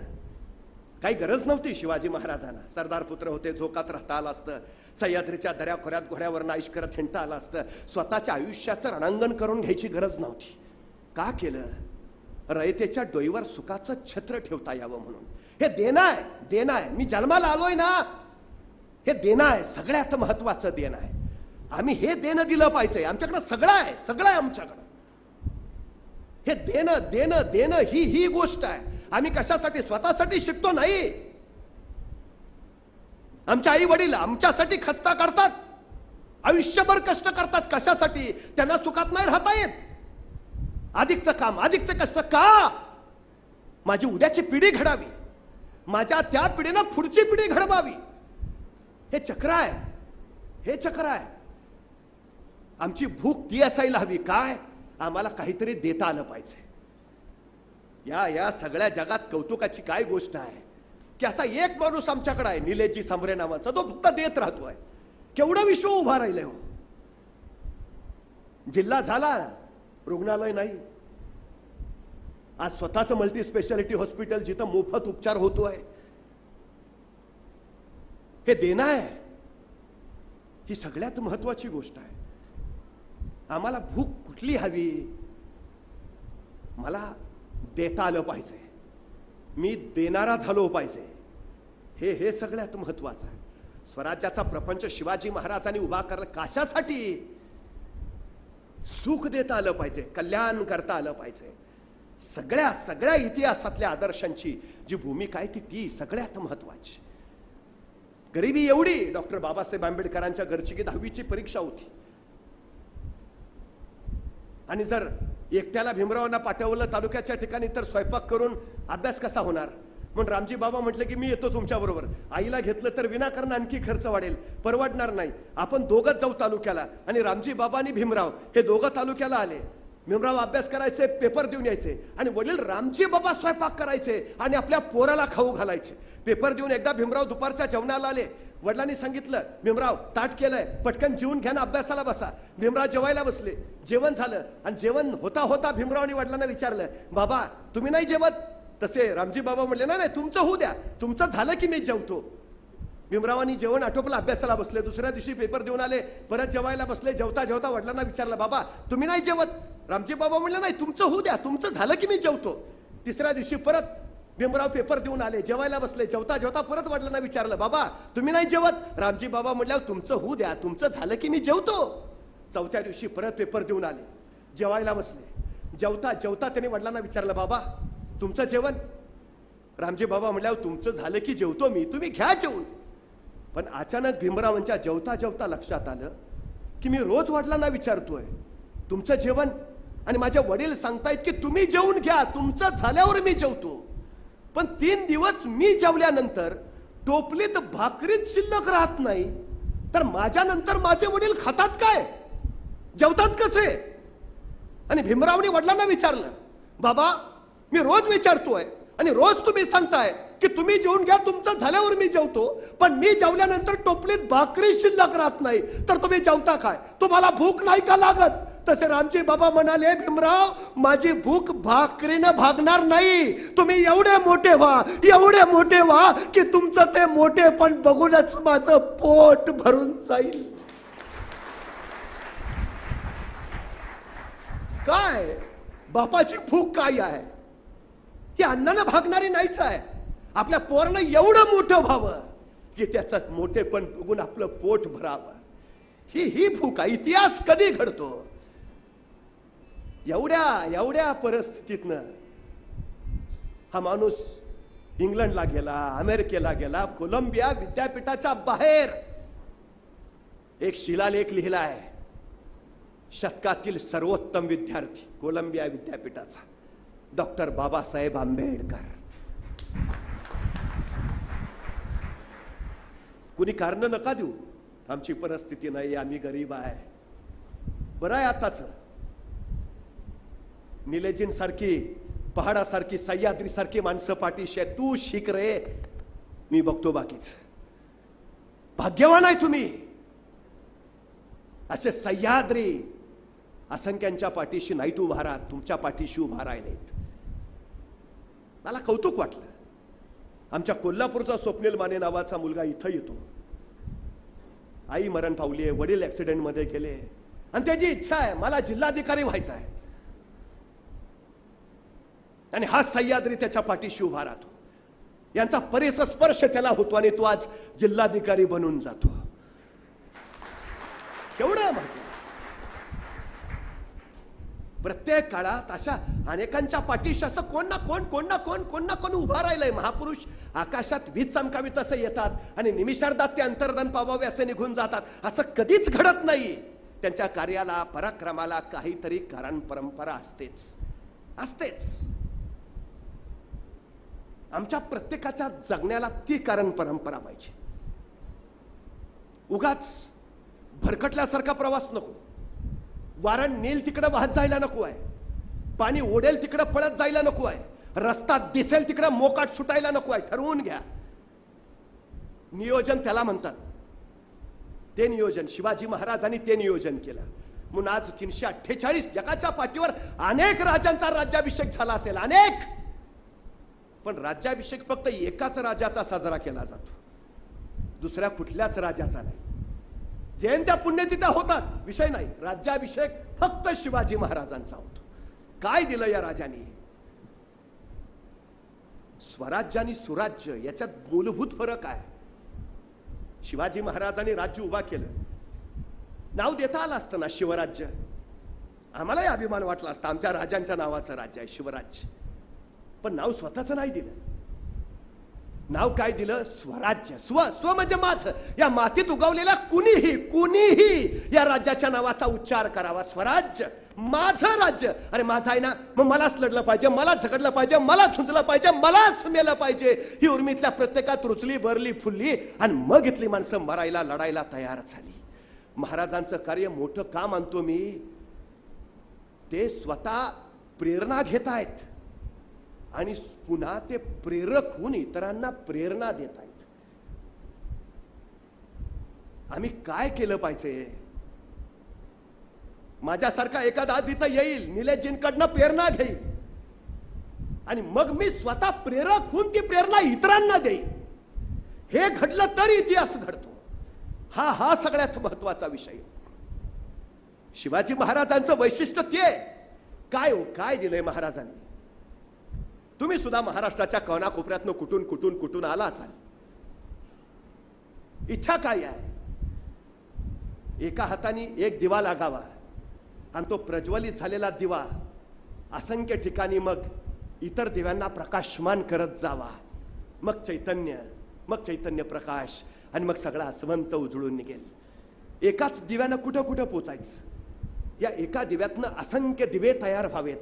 काही गरज नव्हती शिवाजी महाराजांना. सरदार पुत्र होते, झोकात राहता आलं असतं. सह्याद्रीच्या दऱ्याखोऱ्यात घोड्यावर नाईश करत हिंडता आलं असतं. स्वतःच्या आयुष्याचं रणांगण करून घ्यायची गरज नव्हती. का केलं? रयतेच्या डोईवर सुखाचं छत्र ठेवता यावं म्हणून. हे देणं आहे. मी जन्माला आलोय ना, हे देणं आहे. सगळ्यात महत्वाचं देणं आहे. आम्ही हे देणं दिलं पाहिजे. आमच्याकडे सगळं आहे आमच्याकडं. हे देणं ही गोष्ट आहे. आम्ही कशासाठी? स्वतःसाठी शिकतो नाही. आमच्या आई वडील आमच्यासाठी खस्ता काढतात. आयुष्यभर कष्ट करतात. कशासाठी? त्यांना सुखात नाही राहता येत. अधिकचं काम, अधिकचं कष्ट का? माझी उद्याची पिढी घडावी, माझ्या त्या पिढीनं पुढची पिढी घडवावी. हे चक्र आहे, हे चक्र आहे. आमची भूक ती असायला हवी. काय? आम्हाला काहीतरी देता आलं पाहिजे. या सगळ्या जगात कौतुकाची काय गोष्ट आहे की असा एक माणूस आमच्याकडे आहे, निलेशजी सांबरे नावाचा, तो फक्त देत राहतोय. केवढं विश्व उभा राहिलंय हो. जिल्हा झाला, रुग्णालय नाही. आज स्वतःचं मल्टी स्पेशालिटी हॉस्पिटल जिथं मोफत उपचार होतोय. हे देणं आहे. ही सगळ्यात महत्वाची गोष्ट आहे. आम्हाला भूक कुठली हवी? मला देता आलं पाहिजे, मी देणारा झालो पाहिजे. हे सगळ्यात महत्वाचं आहे. स्वराज्याचा प्रपंच शिवाजी महाराजांनी उभा करला कशासाठी? सुख देता आलं पाहिजे, कल्याण करता आलं पाहिजे. सगळ्या इतिहासातल्या आदर्शांची जी भूमिका आहे ती सगळ्यात महत्वाची. गरिबी एवढी, डॉक्टर बाबासाहेब आंबेडकरांच्या घरची की 10वीची परीक्षा होती आणि जर एकट्याला भीमरावांना पाठवलं तालुक्याच्या ठिकाणी तर स्वयंपाक करून अभ्यास कसा होणार? म्हणून रामजी बाबा म्हटले की मी येतो तुमच्या बरोबर. आईला घेतलं तर विनाकारण आणखी खर्च वाढेल, परवडणार नाही. आपण दोघंच जाऊ तालुक्याला. आणि रामजी बाबा आणि भीमराव हे दोघं तालुक्याला आले. भीमराव अभ्यास करायचे, पेपर देऊन यायचे आणि वडील रामजी बाबा स्वयंपाक करायचे आणि आपल्या पोराला खाऊ घालायचे. पेपर देऊन एकदा भीमराव दुपारच्या जेवणाला आले. वडिलांनी सांगितलं, भीमराव ताट केलंय, पटकन जेवून घ्या ना, अभ्यासाला बसा. भीमराव जेवायला बसले. जेवण झालं आणि जेवण होता होता भीमरावनी वडिलांना विचारलं, बाबा तुम्ही नाही जेवत? तसे रामजी बाबा म्हटले, नाही तुमचं होऊ द्या, तुमचं झालं की मी जेवतो. भीमरावांनी जेवण आटोपलं, अभ्यासाला बसले. दुसऱ्या दिवशी पेपर देऊन आले, परत जेवायला बसले. जेवता जेवता वडिलांना विचारलं, बाबा तुम्ही नाही जेवत? रामजी बाबा म्हणले, नाही तुमचं होऊ द्या, तुमचं झालं की मी जेवतो. तिसऱ्या दिवशी परत भीमराव पेपर देऊन आले, जेवायला बसले. जेवता जेवता परत वडिलांना विचारलं, बाबा तुम्ही नाही जेवत? रामजी बाबा म्हटल्यावर तुमचं होऊ द्या, तुमचं झालं की मी जेवतो. चौथ्या दिवशी परत पेपर देऊन आले, जेवायला बसले. जेवता जेवता त्यांनी वडिलांना विचारलं, बाबा तुमचं जेवण? रामजी बाबा म्हटल्यावर तुमचं झालं की जेवतो मी, तुम्ही घ्या जेवून. पण अचानक भीमरावांच्या जेवता जेवता लक्षात आलं की मी रोज वडिलांना विचारतोय तुमचं जेवण, आणि माझे वडील सांगतायत की तुम्ही जेवून घ्या, तुमचं झाल्यावर मी जेवतो. पण 3 दिवस मी जेवल्यानंतर टोपलीत भाकरीच शिल्लक राहत नाही, तर माझ्या नंतर माझे वडील खातात काय, जेवतात कसे? आणि भीमरावनी वडिलांना विचारलं, बाबा मी रोज विचारतोय आणि रोज तुम्ही सांगताय की तुम्ही जेवून घ्या, तुमचं झाल्यावर मी जेवतो, पण मी जेवल्यानंतर टोपलीत भाकरी शिल्लक राहत नाही, तर तुम्ही जेवता काय? तुम्हाला भूक नाही का लागत? तसे रामजी बाबा म्हणाले, भीमराव माझी भूक भाकरीनं भागणार नाही. तुम्ही एवढे मोठे व्हा की तुमचं ते मोठेपण बघूनच माझं पोट भरून जाईल. काय बापाची भूक काय आहे? ही अन्नानं भागणारी नाहीच आहे. आपल्या पोरानं एवढं मोठं व्हावं की त्याचं मोठेपण बघून आपलं पोट भरावं, ही भूक आहे. इतिहास कधी घडतो? एवढ्या परिस्थितीतनं हा माणूस इंग्लंडला गेला, अमेरिकेला गेला, कोलंबिया विद्यापीठाच्या बाहेर एक शिलालेख लिहिलाय, शतकातील सर्वोत्तम विद्यार्थी कोलंबिया विद्यापीठाचा डॉक्टर बाबासाहेब आंबेडकर. कुणी कारण नका देऊ, आमची परिस्थिती नाही, आम्ही गरीब आहे. बरं आहे आताच निलेजींसारखी, पहाडासारखी, सह्याद्रीसारखी माणसं पाठीशी आहेत. तू शिक रे, मी बघतो बाकीच. भाग्यवान आहे तुम्ही. असे सह्याद्री असंख्यांच्या पाठीशी नाहीत उभा राहत, तुमच्या पाठीशी उभा राहिलेत. मला कौतुक वाटलं. आमच्या कोल्हापूरचा स्वप्नील माने नावाचा मुलगा इथं येतो. आई मरण पावली आहे, वडील ऍक्सिडेंट मध्ये गेले आणि त्याची इच्छा आहे मला जिल्हाधिकारी व्हायचा आहे. आणि हा सह्याद्री त्याच्या पाठीशी उभा राहतो. यांचा परिस्पर्श त्याला होतो आणि तो आज जिल्हाधिकारी बनून जातो. केवढं माहिती. प्रत्येक काळात अशा अनेकांच्या पाठीशी असं कोण ना कोण उभा राहिलंय. महापुरुष आकाशात वीज चमकावी तसं येतात आणि निमिषार्धात ते अंतर्धान पावावे असे निघून जातात. असं कधीच घडत नाही. त्यांच्या कार्याला, पराक्रमाला काहीतरी कारण परंपरा असतेच. आमच्या प्रत्येकाच्या जगण्याला ती कारण परंपरा पाहिजे. उगाच भरकटल्यासारखा प्रवास नको. वारण नील तिकडे वाहत जायला नको आहे. पाणी ओढेल तिकडे पळत जायला नको आहे. रस्ता दिसेल तिकडे मोकाट सुटायला नको आहे. ठरवून घ्या. नियोजन त्याला म्हणतात. ते नियोजन शिवाजी महाराजांनी ते नियोजन केलं म्हणून आज 348 जगाच्या पाठीवर अनेक राजांचा राज्याभिषेक झाला असेल. अनेक. पण राज्याभिषेक फक्त एकाच राजाचा साजरा केला जातो, दुसऱ्या कुठल्याच राजाचा नाही. जयंत्या पुण्यतिथ्या होतात, विषय नाही. राज्याभिषेक फक्त शिवाजी महाराजांचा होतो. काय दिलं या राजांनी? स्वराज्य आणि सुराज्य याच्यात मूलभूत फरक आहे. शिवाजी महाराजांनी राज्य उभा केलं. नाव देता आलं असतं ना शिवराज्य. आम्हालाही अभिमान वाटला असता आमच्या राजांच्या नावाचं राज्य आहे शिवराज्य. पण नाव स्वतःच नाही दिलं. नाव काय दिलं? स्वराज्य. स्व म्हणजे माझं. या मातीत उगवलेल्या कुणीही या राज्याच्या नावाचा उच्चार करावा. स्वराज्य, माझं राज्य. अरे माझं आहे ना, मग मलाच लढलं पाहिजे, मलाच झगडलं पाहिजे, मलाच झुंजलं पाहिजे, मलाच मेलं पाहिजे. ही उर्मीतल्या प्रत्येकात रुचली, भरली, फुलली आणि मग इथली माणसं मरायला, लढायला तयार झाली. महाराजांचं कार्य मोठं का मानतो मी? ते स्वतः प्रेरणा घेत आहेत आणि पुन्हा ते प्रेरक होऊन इतरांना प्रेरणा देत आहेत. आम्ही काय केलं पाहिजे? माझ्यासारखा एखादा आज इथं येईल, निलेशजींकडनं प्रेरणा घेईल आणि मग मी स्वतः प्रेरक होऊन ती प्रेरणा इतरांना देईल. हे घडलं तर इतिहास घडतो. हा सगळ्यात महत्वाचा विषय. शिवाजी महाराजांचं वैशिष्ट्य ते काय दिलंय महाराजांनी? तुम्ही सुद्धा महाराष्ट्राच्या कोनाकोपऱ्यातनं कुठून आला असाल. इच्छा काय आहे? एका हाताने एक दिवा लागावा आणि तो प्रज्वलित झालेला दिवा असंख्य ठिकाणी मग इतर दिव्यांना प्रकाशमान करत जावा. मग चैतन्य प्रकाश आणि मग सगळा असवंत उजळून निघेल. एकाच दिव्यानं कुठं पोचायचं? या एका दिव्यातनं असंख्य दिवे तयार व्हावेत,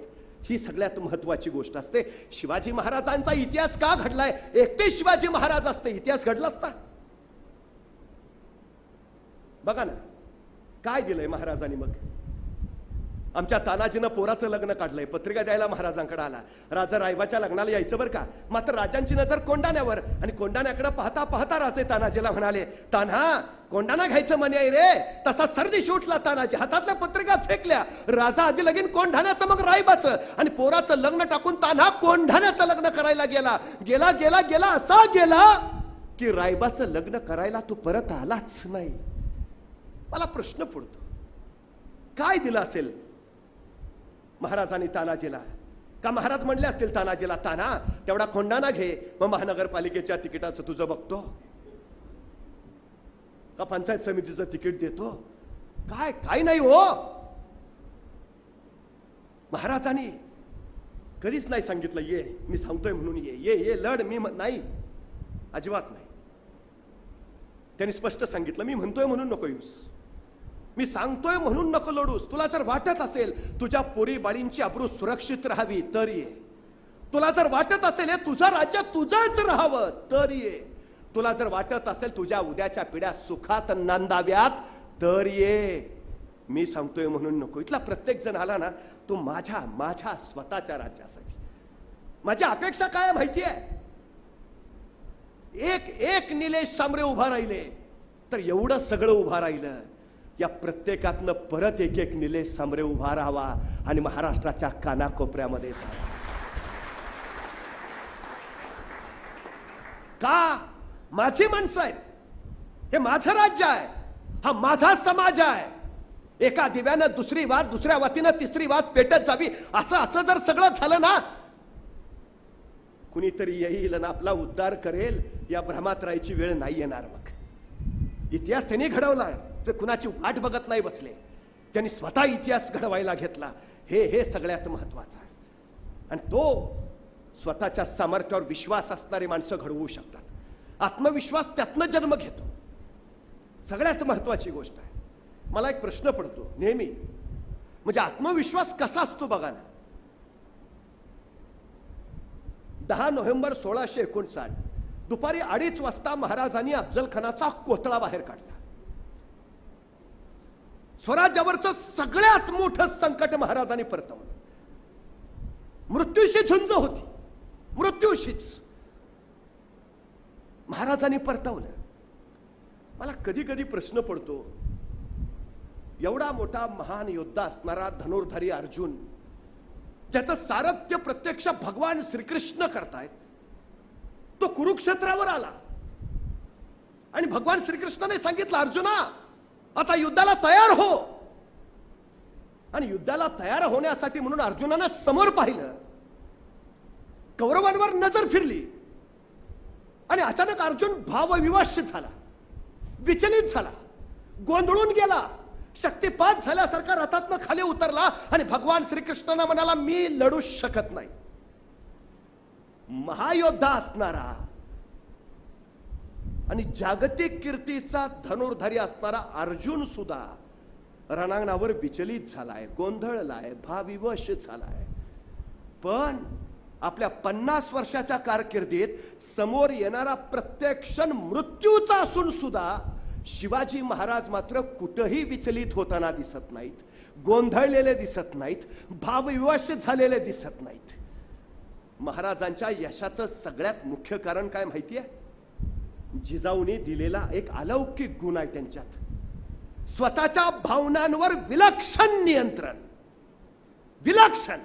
ही सगळ्यात महत्वाची गोष्ट असते. शिवाजी महाराजांचा इतिहास का घडलाय? एकटे शिवाजी महाराज असते, इतिहास घडला असता? बघा ना काय दिलंय महाराजांनी. मग आमच्या तानाजीनं पोराचं लग्न काढलंय, पत्रिका द्यायला महाराजांकडे आला. राजा रायबाच्या लग्नाला यायचं बरं का. मात्र राजांची नजर कोंडाण्यावर आणि कोंडाण्याकडे पाहता पाहता राजे तानाजीला म्हणाले, तान्हा कोंडाणा घ्यायचं म्हणे आहे रे. तसा सर्दी उठला तानाजी, हातातल्या पत्रिका फेकल्या. राजा आधी लगीन कोंढाण्याचं मग रायबाचं आणि पोराचं लग्न टाकून तान्हा कोंढाण्याचं लग्न करायला गेला असा गेला की रायबाचं लग्न करायला तो परत आलाच नाही. मला प्रश्न पडतो, काय दिलं असेल महाराजांनी तानाजीला? का महाराज म्हणले असतील तानाजीला, ताना तेवढा कोंडाणा घे, मग महानगरपालिकेच्या तिकिटाचं तुझं बघतो, का पंचायत समितीचं तिकीट देतो? काय नाही हो. महाराजांनी कधीच नाही सांगितलं ये मी सांगतोय म्हणून ये लढ. मी नाही, अजिबात नाही. त्यांनी स्पष्ट सांगितलं, मी म्हणतोय म्हणून नको येऊस, मी सांगतोय म्हणून नको लढूस. तुला जर वाटत असेल तुझ्या पोरी बाळींची अब्रू सुरक्षित राहावी तर ये. तुला जर वाटत असेल हे तुझं राज्य तुझंच राहावं तर ये. तुला जर वाटत असेल तुझ्या उद्याच्या पिढ्या सुखात नांदाव्यात तर ये. मी सांगतोय म्हणून नको. इथला प्रत्येक जण आला ना तो माझ्या स्वतःच्या राज्यासाठी. माझी अपेक्षा काय माहिती आहे? एक निलेश सांबरे उभा राहिले तर एवढं सगळं उभा राहिलं. या प्रत्येकातनं परत एक निलेश सांबरे उभा राहावा आणि महाराष्ट्राच्या कानाकोपऱ्यामध्ये जावा. का? माझी माणसं आहेत, हे माझं राज्य आहे, हा माझा समाज आहे. एका दिव्यानं दुसरी वात, दुसऱ्या वातीनं तिसरी वात पेटत जावी असं जर सगळं झालं ना, कुणीतरी येईल आणि आपला उद्धार करेल, या भ्रमात राहायची वेळ नाही येणार. मग इतिहास त्यांनी घडवलाय, ते कुणाची वाट बघत नाही बसले. त्यांनी स्वतः इतिहास घडवायला घेतला. हे सगळ्यात महत्वाचं आहे. आणि तो स्वतःच्या सामर्थ्यावर विश्वास असणारी माणसं घडवू शकतात. आत्मविश्वास त्यातनं जन्म घेतो. सगळ्यात महत्वाची गोष्ट आहे. मला एक प्रश्न पडतो नेहमी, म्हणजे आत्मविश्वास कसा असतो बघा ना. 10 नोव्हेंबर 1659 दुपारी 2:30 वाजता महाराजांनी अफजल खानाचा कोथळा बाहेर काढला. स्वराज्यावरचं सगळ्यात मोठं संकट महाराजांनी परतवलं. मृत्यूशी झुंज होती, मृत्यूशीच महाराजांनी परतवलं. मला कधी कधी प्रश्न पडतो, एवढा मोठा महान योद्धा असणारा धनुर्धारी अर्जुन, ज्याचं सारथ्य प्रत्यक्ष भगवान श्रीकृष्ण करतायत, तो कुरुक्षेत्रावर आला आणि भगवान श्रीकृष्णाने सांगितलं, अर्जुना आता युद्धाला तयार हो. आणि युद्धाला तयार होण्यासाठी म्हणून अर्जुनानं समोर पाहिलं, कौरवांवर नजर फिरली आणि अचानक अर्जुन भावविवश झाला, विचलित झाला, गोंधळून गेला, शक्तिपात झाल्यासारखा रथातनं खाली उतरला आणि भगवान श्रीकृष्णांना म्हणाला, मी लढू शकत नाही. महायोद्धा असणारा आणि जागतिक कीर्तीचा धनुर्धारी असणारा अर्जुन सुद्धा रणांगणावर विचलित झालाय, गोंधळलाय, भावविवश झालाय. पण आपल्या 50 वर्षाच्या कारकिर्दीत समोर येणारा प्रत्येक क्षण मृत्यूचा असून सुद्धा शिवाजी महाराज मात्र कुठेही विचलित होताना दिसत नाहीत, गोंधळलेले दिसत नाहीत, भावविवश झालेले दिसत नाहीत. महाराजांच्या यशाचं सगळ्यात मुख्य कारण काय माहिती आहे? जिजाऊने दिलेला एक अलौकिक गुण आहे त्यांच्यात. स्वतःच्या भावनांवर विलक्षण नियंत्रण. विलक्षण.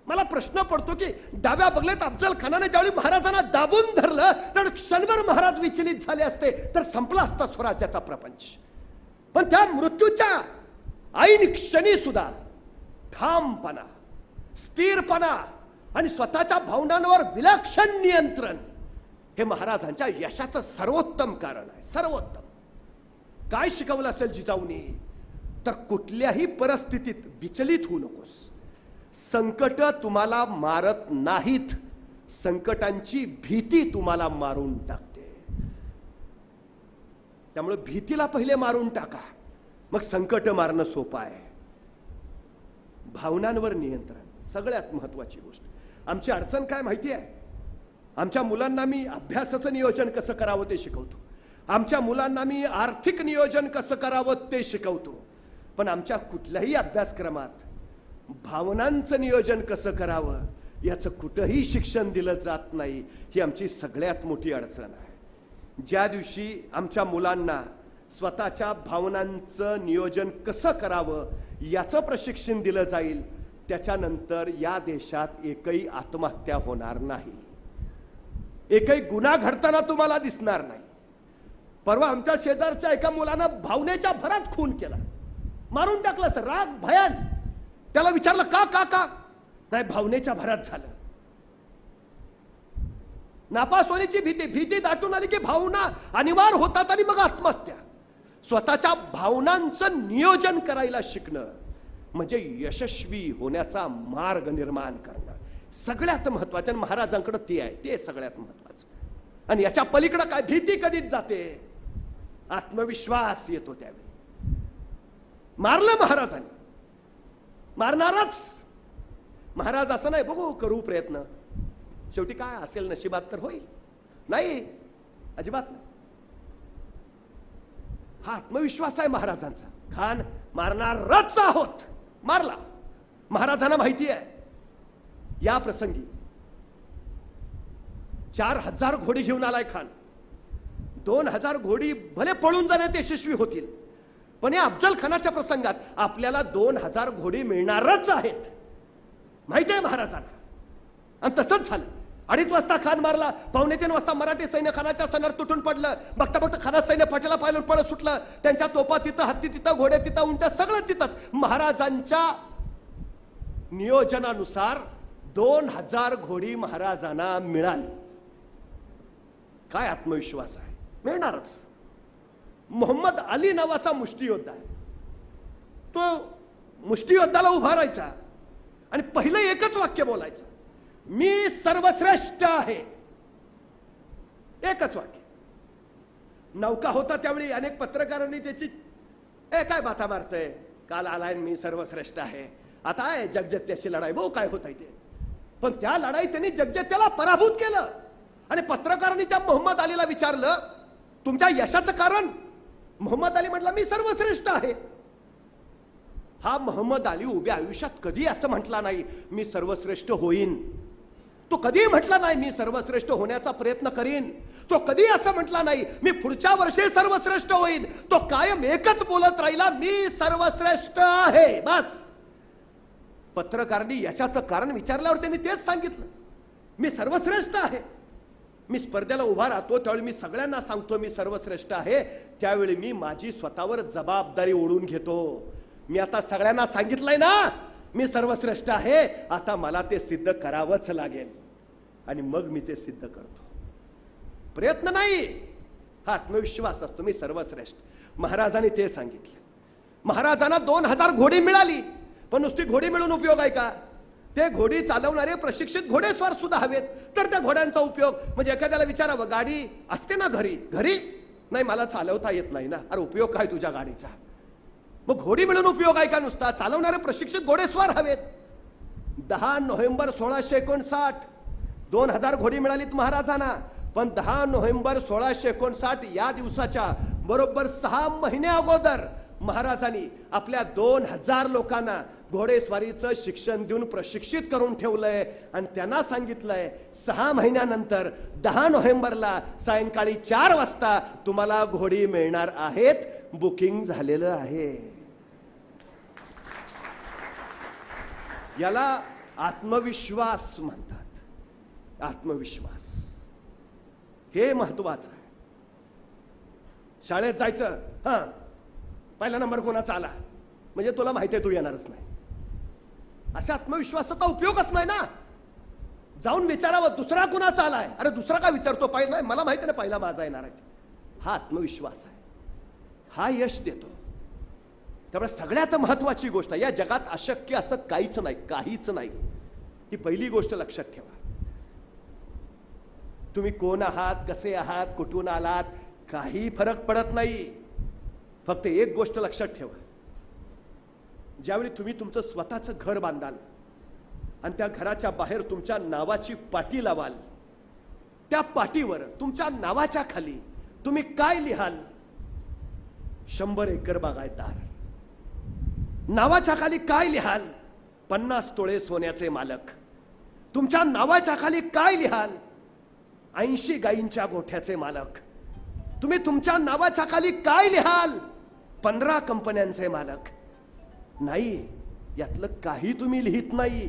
मला प्रश्न पडतो की डाव्या बगलेत अफजल खानाने ज्यावेळी महाराजांना दाबून धरलं तर क्षणभर महाराज विचलित झाले असते तर संपला असता स्वराज्याचा प्रपंच. पण त्या मृत्यूच्या ऐन क्षणी सुद्धा ठामपणा, स्थिरपणा आणि स्वतःच्या भावनांवर विलक्षण नियंत्रण हे महाराजांच्या यशाचं सर्वोत्तम कारण आहे. सर्वोत्तम. काय शिकवलं असेल जिजाऊनी? तर कुठल्याही परिस्थितीत विचलित होऊ नकोस. संकट तुम्हाला मारत नाहीत, संकटांची भीती तुम्हाला मारून टाकते. त्यामुळे भीतीला पहिले मारून टाका, मग संकट मारणं सोपं आहे. भावनांवर नियंत्रण सगळ्यात महत्वाची गोष्ट. आमची अडचण काय माहिती आहे? आमच्या मुलांना मी अभ्यासाचं नियोजन कसं करावं ते शिकवतो, आमच्या मुलांना मी आर्थिक नियोजन कसं करावं ते शिकवतो, पण आमच्या कुठल्याही अभ्यासक्रमात भावनांचं नियोजन कसं करावं याचं कुठंही शिक्षण दिलं जात नाही. ही आमची सगळ्यात मोठी अडचण आहे. ज्या दिवशी आमच्या मुलांना स्वतःच्या भावनांचं नियोजन कसं करावं याचं प्रशिक्षण दिलं जाईल, त्याच्यानंतर या देशात एकही आत्महत्या होणार नाही, एकही गुन्हा घडताना तुम्हाला दिसणार नाही. परवा आमच्या शेजारच्या एका मुलानं भावनेच्या भरात खून केला, मारून टाकलं. सर राग भयान. त्याला विचारलं का का का नाही, भावनेच्या भरात झालं. नापास होण्याची भीती दाटून आली की भावना अनिवार्य होतात आणि मग आत्महत्या. स्वतःच्या भावनांचं नियोजन करायला शिकणं म्हणजे यशस्वी होण्याचा मार्ग निर्माण करणं सगळ्यात महत्वाचं. महाराजांकडे ते आहे, ते सगळ्यात महत्वाचं. आणि याच्या पलीकडे काय? भीती कधीच जाते, आत्मविश्वास येतो. त्यावेळी मारलं महाराजांनी, मारणारच. महाराज असं नाही बघू करू प्रयत्न, शेवटी काय असेल नशिबात तर होईल. नाही, अजिबात नाही. हा आत्मविश्वास आहे महाराजांचा. खान मारणारच आहोत, मारला. महाराजांना माहिती आहे या प्रसंगी 4000 घोडी घेऊन आलाय खान. 2000 घोडी भले पळून जाण्यात यशस्वी होतील, पण या अफजल खानाच्या प्रसंगात आपल्याला 2000 घोडी मिळणारच आहेत, माहिती आहे महाराजांना. आणि तसंच झालं. 2:30 वाजता खान मारला. 2:45 वाजता मराठी सैन्य खानाच्या सैन्यावर तुटून पडलं. बघता बघता खाना सैन्य पाठीला पाहिलं, पळत सुटलं. त्यांच्या तोपा तिथं, हत्ती तिथं, घोड्या तिथं, उंट्या सगळं तिथंच. महाराजांच्या नियोजनानुसार 2000 घोडी महाराजांना मिळाली. काय आत्मविश्वास आहे? मिळणारच. मोहम्मद अली नावाचा मुष्टियोद्धा आहे, तो मुष्टियोद्धाला उभा राहायचा आणि पहिलं एकच वाक्य बोलायचं, मी सर्वश्रेष्ठ आहे. एकच वाक्य. नौका होता त्यावेळी अनेक पत्रकारांनी त्याची काय बाता मारतय, काल आलाय मी सर्वश्रेष्ठ आहे, आता आहे जगजेत्याशी लढाई, भाऊ काय होत आहे ते. पण त्या लढाईत त्यांनी जगजेत्याला पराभूत केलं. आणि पत्रकारांनी त्या मोहम्मद अलीला विचारलं, तुमच्या यशाचं कारण? मोहम्मद अली म्हटला, मी सर्वश्रेष्ठ आहे. हा मोहम्मद अली उभ्या आयुष्यात कधी असं म्हटला नाही मी सर्वश्रेष्ठ होईन. तो कधी म्हटला नाही मी सर्वश्रेष्ठ होण्याचा प्रयत्न करीन. तो कधी असं म्हटला नाही मी पुढच्या वर्षी सर्वश्रेष्ठ होईन. तो कायम एकच बोलत राहिला, मी सर्वश्रेष्ठ आहे. बस. पत्रकारांनी यशाचं कारण विचारल्यावर त्यांनी तेच सांगितलं, मी सर्वश्रेष्ठ आहे. मी स्पर्धेला उभा राहतो त्यावेळी मी सगळ्यांना सांगतो मी सर्वश्रेष्ठ आहे. त्यावेळी मी माझी स्वतःवर जबाबदारी ओढून घेतो. मी आता सगळ्यांना सांगितलंय ना मी सर्वश्रेष्ठ आहे, आता मला ते सिद्ध करावंच लागेल आणि मग मी ते सिद्ध करतो. प्रयत्न नाही, हा आत्मविश्वास असतो. मी सर्वश्रेष्ठ. महाराजांनी ते सांगितलं. महाराजांना 2000 घोडी मिळाली, पण नुसती घोडी मिळून उपयोग आहे का? ते घोडी चालवणारे प्रशिक्षित घोडेस्वार सुद्धा हवेत. तर त्या घोड्यांचा उपयोग म्हणजे एखाद्याला विचारावं, गाडी असते ना घरी? घरी नाही, मला चालवता येत नाही ना. अरे उपयोग काय तुझ्या गाडीचा? मग घोडी मिळून उपयोग आहे का नुसता? चालवणारे प्रशिक्षित घोडेस्वार हवेत. 10 नोव्हेंबर 1659 2000 घोडी मिळालीत महाराजांना. पण 10 नोव्हेंबर 1659 या दिवसाच्या बरोबर 6 महिने अगोदर महाराजांनी आपल्या 2000 लोकांना घोडेस्वारीचं शिक्षण देऊन प्रशिक्षित करून ठेवलंय आणि त्यांना सांगितलंय 6 महिन्यानंतर 10 नोव्हेंबरला सायंकाळी 4 वाजता तुम्हाला घोडी मिळणार आहेत. बुकिंग झालेलं आहे. याला आत्मविश्वास म्हणतात. आत्मविश्वास हे महत्वाचं आहे. शाळेत जायचं, हा पहिला नंबर कोणाचा आला म्हणजे तुला माहिती आहे तू येणारच नाही. अशा आत्मविश्वासाचा उपयोगच नाही ना. जाऊन विचारावं दुसरा कुणाचा आलाय? अरे दुसरा का विचारतो? पहिला मला माहिती नाही पहिला माझा येणार आहे. हा आत्मविश्वास आहे, हा यश देतो. त्यामुळे सगळ्यात महत्वाची गोष्ट, या जगात अशक्य असं काहीच नाही, काहीच नाही. ही पहिली गोष्ट लक्षात ठेवा. तुम्ही कोण आहात, कसे आहात, कुठून आलात, काही फरक पडत नाही. फक्त एक गोष्ट लक्षात ठेवा, ज्यावेळी तुम्ही तुमचं स्वतःचं घर बांधाल आणि त्या घराच्या बाहेर तुमच्या नावाची पाटी लावाल, त्या पाटीवर तुमच्या नावाच्या खाली तुम्ही काय लिहाल? 100 एकर बागायतदार. नावाच्या खाली काय लिहाल? 50 तोळे सोन्याचे मालक. तुमच्या नावाच्या खाली काय लिहाल? 80 गायींच्या गोठ्याचे मालक. तुम्ही तुमच्या नावाच्या खाली काय लिहाल? 15 कंपन्यांचे मालक. नाही, यातलं काही तुम्ही लिहित नाही.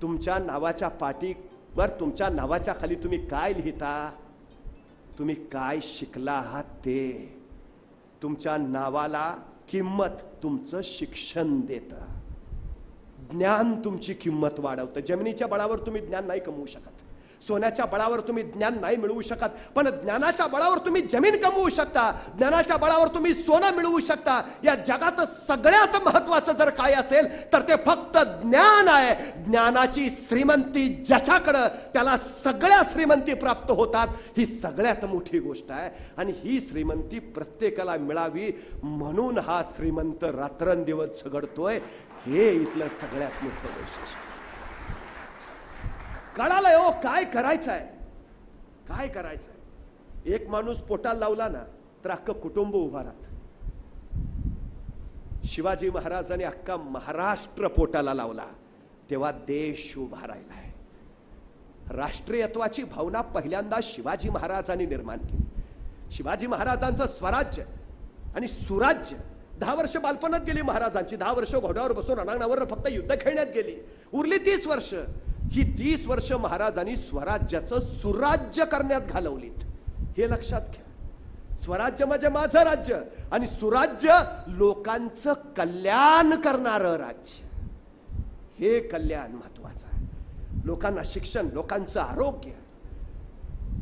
तुमच्या नावाच्या पाटीवर तुमच्या नावाच्या खाली तुम्ही काय लिहिता? तुम्ही काय शिकला आहात ते. तुमच्या नावाला किंमत तुमचं शिक्षण देतं. ज्ञान तुमची किंमत वाढवतं. जमिनीच्या बळावर तुम्ही ज्ञान नाही कमवू शकत, सोन्याच्या बळावर तुम्ही ज्ञान नाही मिळवू शकत, पण ज्ञानाच्या बळावर तुम्ही जमीन कमवू शकता, ज्ञानाच्या बळावर तुम्ही सोनं मिळवू शकता. या जगात सगळ्यात महत्वाचं जर काय असेल तर ते फक्त ज्ञान आहे. ज्ञानाची श्रीमंती ज्याच्याकडं त्याला सगळ्या श्रीमंती प्राप्त होतात. ही सगळ्यात मोठी गोष्ट आहे आणि ही श्रीमंती प्रत्येकाला मिळावी म्हणून हा श्रीमंत रात्रंदिवस झगडतोय. हे इथलं सगळ्यात मोठं वैशिष्ट्य. कळालंय हो काय करायचंय, काय करायचंय. एक माणूस पोटाला लावला ना तर अख्खं कुटुंब उभा राहत. शिवाजी महाराजांनी अख्खा महाराष्ट्र पोटाला लावला तेव्हा देश उभा राहिलाय. राष्ट्रीयत्वाची भावना पहिल्यांदा शिवाजी महाराजांनी निर्माण केली. शिवाजी महाराजांचं स्वराज्य आणि सुराज्य 10 वर्ष बालपणात गेली महाराजांची. 10 वर्ष घोड्यावर बसून रणांगणावर फक्त युद्ध खेळण्यात गेली. उरली 30 वर्ष. ही 30 वर्ष महाराजांनी स्वराज्याचं सुराज्य करण्यात घालवलीत. हे लक्षात घ्या. स्वराज्य म्हणजे माझं राज्य आणि सुराज्य लोकांचं कल्याण करणारं राज्य. हे कल्याण महत्वाचं आहे. लोकांना शिक्षण, लोकांचं आरोग्य,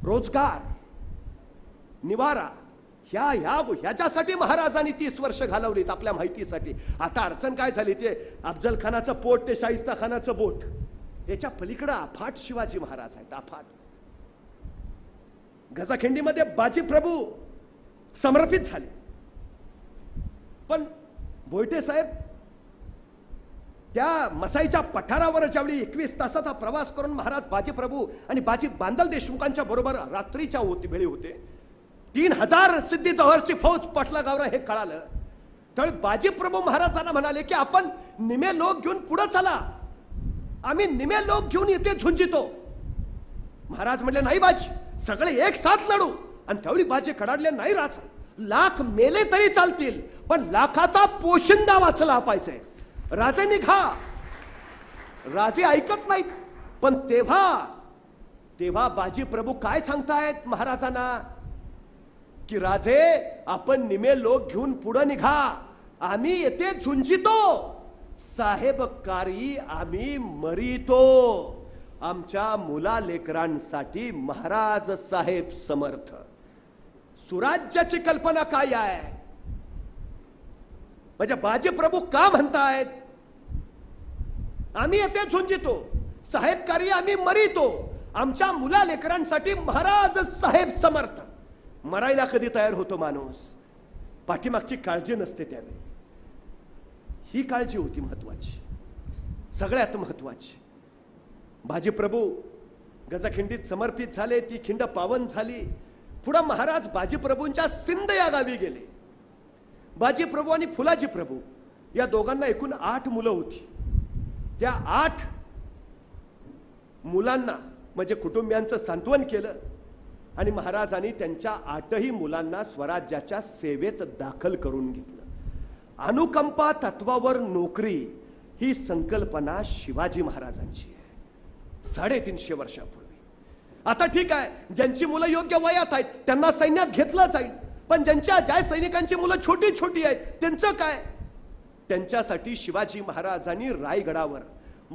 रोजगार, निवारा, ह्याच्यासाठी महाराजांनी 30 वर्ष घालवलीत आपल्या माहितीसाठी. आता अडचण काय झाली, ते अफजल खानाचं पोट ते शाहिस्ता खानाचं बोट, याच्या पलीकडे अफाट शिवाजी महाराज आहेत, अफाट. गजाखिंडीमध्ये बाजी प्रभू समर्पित झाले, पण भोयटे साहेब त्या मसाईच्या पठारावर ज्यावेळी 21 तासाचा प्रवास करून महाराज बाजी प्रभू आणि बाजी बांदल देशमुखांच्या बरोबर रात्रीच्या वेळी होते, 3000 सिद्धी जव्हरची फौज पटला गावरा हे कळालं, त्यावेळी बाजी प्रभू महाराजांना म्हणाले की आपण निमे लोक घेऊन पुढे चला, आम्ही निमे लोक घेऊन येथे झुंजितो. महाराज म्हणले नाही बाजी, सगळे एक साथ लढू. आणि त्यावेळी बाजी कडाडले, नाही राजा, लाख मेले तरी चालतील, पण लाखाचा पोशिंदा वाचला पाहिजे. राजे निघा. राजे ऐकत नाहीत, पण तेव्हा बाजी प्रभू काय सांगतायत महाराजांना की राजे आपण निमे लोक घेऊन पुढे निघा, आम्ही येथे झुंजितो, साहेबकारी आम्ही मरितो, आमच्या मुला लेकरांसाठी महाराज साहेब समर्थ. सुराज्याची कल्पना काय आहे, म्हणजे बाजी प्रभू का म्हणतायत आम्ही येथे झुंजितो, साहेबकारी आम्ही मरितो, आमच्या मुला लेकरांसाठी महाराज साहेब समर्थ. मरायला कधी तयार होतो माणूस, पाठीमागची काळजी नसते त्यावेळी. ही काळजी होती महत्वाची, सगळ्यात महत्वाची. बाजी प्रभू गजाखिंडीत समर्पित झाले, ती खिंड पावन झाली. पुढे महाराज बाजी प्रभूंच्या सिंध या गावी गेले. बाजी प्रभू आणि फुलाजी प्रभू या दोघांना एकूण 8 मुलं होती. त्या 8 मुलांना म्हणजे कुटुंबियांचं सांत्वन केलं आणि महाराजांनी त्यांच्या 8ही मुलांना स्वराज्याच्या सेवेत दाखल करून घेतलं. अनुकंपा तत्वावर नोकरी ही संकल्पना शिवाजी महाराजांची आहे 350 वर्षापूर्वी. आता ठीक आहे, ज्यांची मुलं योग्य वयात आहेत त्यांना सैन्यात घेतलं जाईल, पण ज्या सैनिकांची मुलं छोटी छोटी आहेत त्यांचं काय? त्यांच्यासाठी शिवाजी महाराजांनी रायगडावर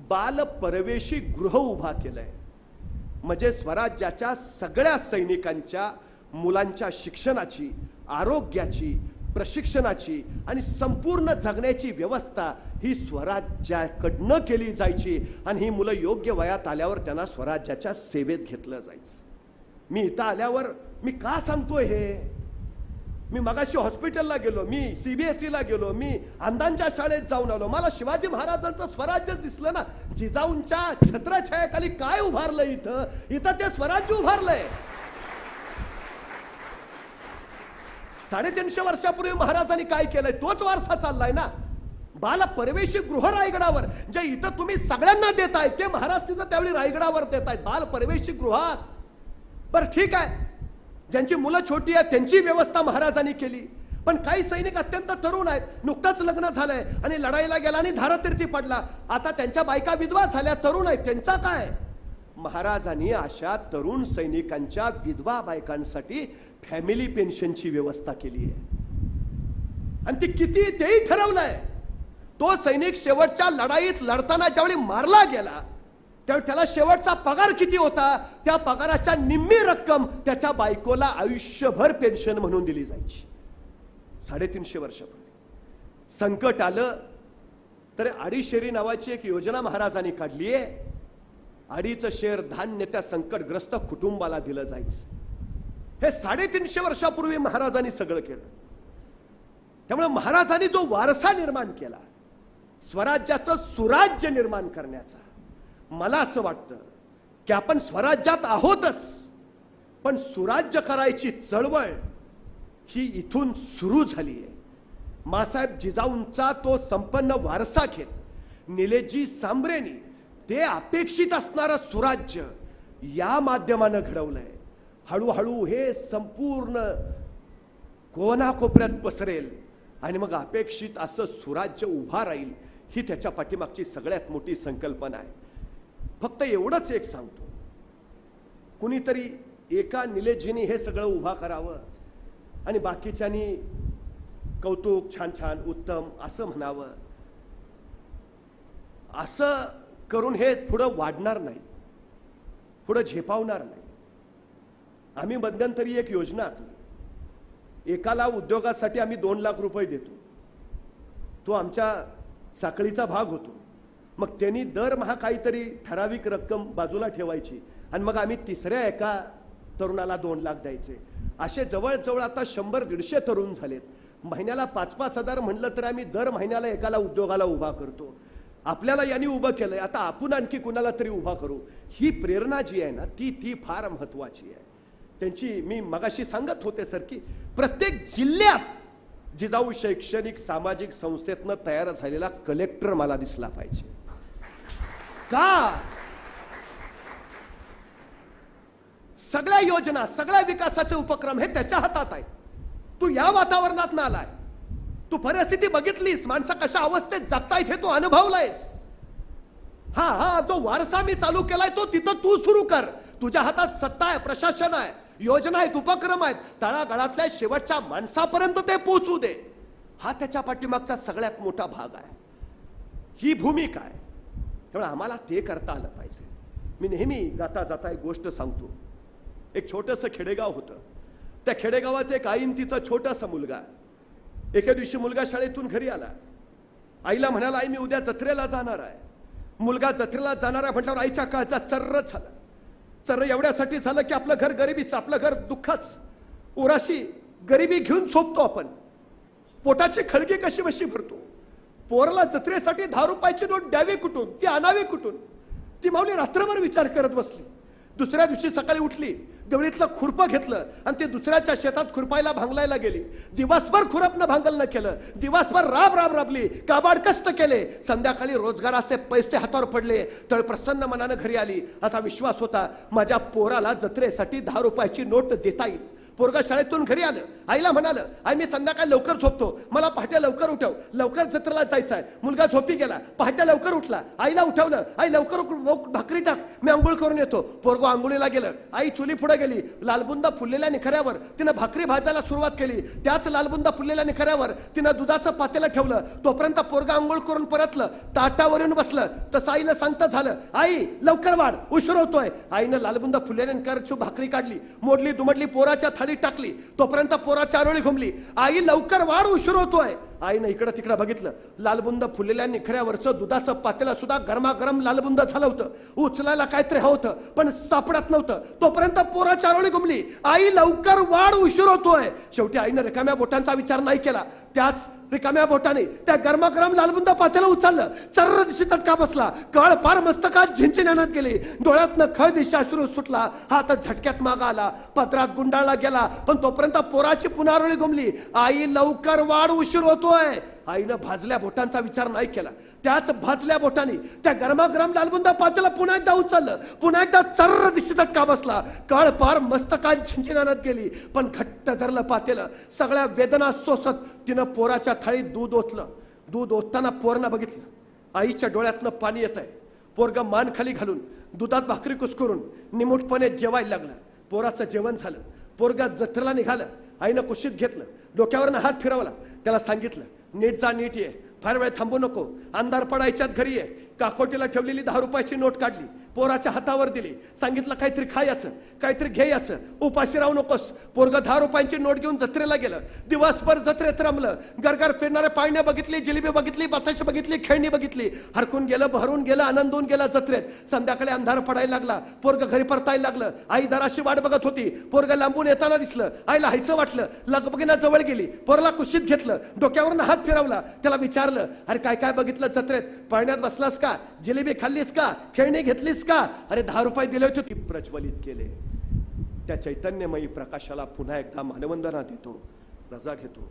बाल परवेशी गृह उभा केलंय. म्हणजे स्वराज्याच्या सगळ्या सैनिकांच्या मुलांच्या शिक्षणाची, आरोग्याची, प्रशिक्षणाची आणि संपूर्ण जगण्याची व्यवस्था ही स्वराज्याकडनं केली जायची आणि ही मुलं योग्य वयात आल्यावर त्यांना स्वराज्याच्या सेवेत घेतलं जायचं. मी इथं आल्यावर मी का सांगतोय हे? मी मगाशी हॉस्पिटलला गेलो, मी CBSEला गेलो, मी अंधांच्या शाळेत जाऊन आलो, मला शिवाजी महाराजांचं स्वराज्यच दिसलं ना. जिजाऊंच्या छत्रछायाखाली काय उभारलं इथं ते स्वराज्य उभारलंय. 350 वर्षापूर्वी महाराजांनी काय केलंय तोच वारसा चाललाय ना. बाल परवेशी गृह रायगडावर, जे इथं तुम्ही सगळ्यांना देताय ते महाराज तिथं त्यावेळी रायगडावर देतायत बाल परवेशी गृहात. बरं ठीक आहे, ज्यांची मुलं छोटी आहेत त्यांची व्यवस्था महाराजांनी केली, पण काही सैनिक अत्यंत तरुण आहेत, नुकतंच लग्न झालंय आणि लढाईला गेला आणि धारातीर्थी पडला, आता त्यांच्या बायका विधवा झाल्या, तरुण आहेत, त्यांचा काय? महाराजांनी अशा तरुण सैनिकांच्या विधवा बायकांसाठी फॅमिली पेन्शनची व्यवस्था केली आहे आणि ती किती तेही ठरवलंय. तो सैनिक शेवटच्या लढाईत लढताना ज्यावेळी मारला गेला त्यावेळी त्याला शेवटचा पगार किती होता, त्या पगाराच्या निम्मी रक्कम त्याच्या बायकोला आयुष्यभर पेन्शन म्हणून दिली जायची. 350 वर्षापूर्वी संकट आलं तर अडीशेरी नावाची एक योजना महाराजांनी काढली आहे. 2.5 शेर धान्य त्या संकटग्रस्त कुटुंबाला दिलं जायचं. हे 350 वर्षापूर्वी महाराजांनी सगळं केलं. त्यामुळे महाराजांनी जो वारसा निर्माण केला स्वराज्याचं सुराज्य निर्माण करण्याचा, मला असं वाटतं की आपण स्वराज्यात आहोतच, पण सुराज्य करायची चळवळ ही इथून सुरू झाली आहे. मासाहेब जिजाऊंचा तो संपन्न वारसा घेत निलेजी सांबरेनी ते अपेक्षित असणारं सुराज्य या माध्यमानं घडवलंय. हळूहळू हे संपूर्ण कोनाकोपऱ्यात पसरेल आणि मग अपेक्षित असं सुराज्य उभा राहील. ही त्याच्या पाठीमागची सगळ्यात मोठी संकल्पना आहे. फक्त एवढंच एक सांगतो, कुणीतरी एका निलेजींनी हे सगळं उभा करावं आणि बाकीच्यांनी कौतुक, छान छान, उत्तम असं म्हणावं, असं करून हे पुढं वाढणार नाही, पुढं झेपावणार नाही. आम्ही मध्यंतरी एक योजना आखली एकाला उद्योगासाठी आम्ही 2 लाख रुपये देतो, तो आमच्या साखळीचा भाग होतो. मग त्यांनी दरमहा काहीतरी ठराविक रक्कम बाजूला ठेवायची आणि मग आम्ही तिसऱ्या एका तरुणाला 2 लाख द्यायचे. असे जवळजवळ आता 100-150 तरुण झालेत. महिन्याला 5-5 हजार म्हणलं तर आम्ही दर महिन्याला एकाला उद्योगाला उभा करतो. आपल्याला यांनी उभं केलंय, आता आपण आणखी कुणाला तरी उभा करू. ही प्रेरणा जी आहे ना ती फार महत्वाची आहे. त्यांची मी मगाशी सांगत होते सर की प्रत्येक जिल्ह्यात जिजाऊ शैक्षणिक सामाजिक संस्थेतनं तयार झालेला कलेक्टर मला दिसला पाहिजे. का सगळ्या योजना सगळ्या विकासाचे उपक्रम हे त्याच्या हातात आहेत. तू या वातावरणात ना आलाय, तू परिस्थिती बघितलीस, माणसं कशा अवस्थेत जगतायत हे तू अनुभवलायस. हा जो वारसा मी चालू केलाय तो तिथं तू सुरू कर. तुझ्या हातात सत्ता आहे, प्रशासन आहे, योजना आहेत, उपक्रम आहेत. तळागाळातल्या शेवटच्या माणसापर्यंत ते पोहोचू दे. हा त्याच्या पाठीमागचा सगळ्यात मोठा भाग आहे. ही भूमिका आहे. त्यामुळे आम्हाला ते करता आलं पाहिजे. मी नेहमी जाता जाता एक गोष्ट सांगतो. एक छोटंसं खेडेगाव होतं. त्या खेडेगावात एक आई आणि तिचा छोटासा मुलगा. एके दिवशी मुलगा शाळेतून घरी आला. आईला म्हणाला, आई मी उद्या जत्रेला जाणार आहे. मुलगा जत्रेला जाणार आहे म्हटल्यावर आईच्या काळचा चर्र झाला. चर्र एवढ्यासाठी झालं की आपलं घर गरिबीचं, आपलं घर दुःखाच, उराशी गरिबी घेऊन झोपतो आपण. पोटाची खळगी कशी बशी भरतो. पोरला जत्रेसाठी 10 रुपयाची नोट द्यावी कुठून, ती आणावी कुठून. ती माऊली रात्रभर विचार करत बसली. दुसऱ्या दिवशी सकाळी उठली, देवळीतलं खुरपं घेतलं आणि ते दुसऱ्याच्या शेतात खुरपायला भांगलायला गेली. दिवसभर खुरपणं भांगलनं केलं, दिवसभर राबली, काबाड कष्ट केले. संध्याकाळी रोजगाराचे पैसे हातावर पडले तर प्रसन्न मनानं घरी आली. आता विश्वास होता माझ्या पोराला जत्रेसाठी 10 रुपयाची नोट देता येईल. पोरगा शाळेतून घरी आलं. आईला म्हणालं, आई मी संध्याकाळी लवकर झोपतो, मला पहाटे लवकर उठव, लवकर जत्रेला जायचं आहे. मुलगा झोपी गेला. पहाटे लवकर उठला. आईला उठवलं, आई लवकर भाकरी टाक, मी आंघोळ करून येतो. पोरगो आंघोळीला गेलं. आई चुली पुढे गेली. लालबुंदा फुललेल्या निखऱ्यावर तिनं भाकरी भाजायला सुरुवात केली. त्याच लालबुंदा फुललेल्या निखऱ्यावर तिनं दुधाचं पातेलं ठेवलं. तोपर्यंत पोरगा आंघोळ करून परतलं, ताटावरून बसलं. तसं आईला सांगता झालं, आई लवकर वाढ, उशीर होतोय. आईनं लालबुंदा फुललेल्या निखऱ्याची भाकरी काढली, मोडली दुमडली, पोराच्या थाळी टाकली. तोपर्यंत पोराची आरोळी घुमली. आई लवकर वाढ, उशीर होतोय. आईनं इकडं तिकडं बघितलं. लालबुंद फुललेल्या निखऱ्यावरचं दुधाचं पातेलं सुद्धा गरमागरम लालबुंद झालं होतं. उचलायला काहीतरी होतं पण सापडत नव्हतं. तोपर्यंत पोराची आरोळी घुमली. आई लवकर वाढ, उशीर होतोय. शेवटी आईनं रिकाम्या बोटांचा विचार नाही केला. त्याच रिकाम्या बोटाने त्या गरमागरम लालबुंद पातेलं उचललं. चर्र दिशी तटका बसला. कळ पार मस्तकात झिंचिण्यात गेली. डोळ्यातनं खळ दिशा अश्रू सुटला. हात झटक्यात मागा आला, पदरात गुंडाळला गेला. पण तोपर्यंत पोराची पुन्हा आरोळी घुमली. आई लवकर वाढ, उशीर होतोय. आईनं भाजल्या बोटांचा विचार नाही केला. त्याच भाजल्या बोटाने त्या गरमागरम लालबुंद पातेलं पुन्हा एकदा उचललं. पुन्हा एकदा चर्र दिशी तटका बसला. कळ पार मस्तकात झिंचिण्यात गेली. पण घट्ट धरलं पातेलं. सगळ्या वेदना सोसत तिनं पोराच्या थाळीत दूध ओतलं. दूध ओतताना पोरनं बघितलं, आईच्या डोळ्यातनं पाणी येत आहे. पोरगं मान खाली घालून दुधात भाकरी कुस्करून निमूटपणे जेवायला लागलं. पोराचं जेवण झालं. पोरगा जत्रेला निघालं. आईनं कुशीत घेतलं, डोक्यावरनं हात फिरवला. त्याला सांगितलं, नीट जा, नीट ये, फार वेळ थांबू नको, अंधार पडायच्यात घरी ये. काकोटीला ठेवलेली 10 रुपयाची नोट काढली, पोराच्या हातावर दिली. सांगितलं काहीतरी खायचं, काहीतरी घ्यायचं, उपाशी राहू नकोस. पोरग 10 रुपयांची नोट घेऊन जत्रेला गेलं. दिवसभर जत्रेत रमलं. गरगर फिरणाऱ्या पाळण्या बघितली, जिलेबी बघितली, बताशी बघितली, खेळणी बघितली. हरकून गेलं, भरून गेलं, आनंदून गेला जत्रेत. संध्याकाळी अंधार पडायला लागला. पोरग घरी परतायला लागलं. आई दराशी वाट बघत होती. पोरग लांबून येताना दिसलं. आईला हायचं वाटलं. लगबगीना जवळ गेली. पोरला कुशीत घेतलं, डोक्यावरनं हात फिरवला. त्याला विचारलं, अरे काय काय बघितलं जत्रेत? पाळण्यात बसलास का? जिलेबी खाल्लीस का? खेळणी घेतलीस का? अरे 10 रुपये दिले होते. ती प्रज्वलित केले. त्या चैतन्यमयी प्रकाशाला पुन्हा एकदा मानवंदना देतो, रजा घेतो.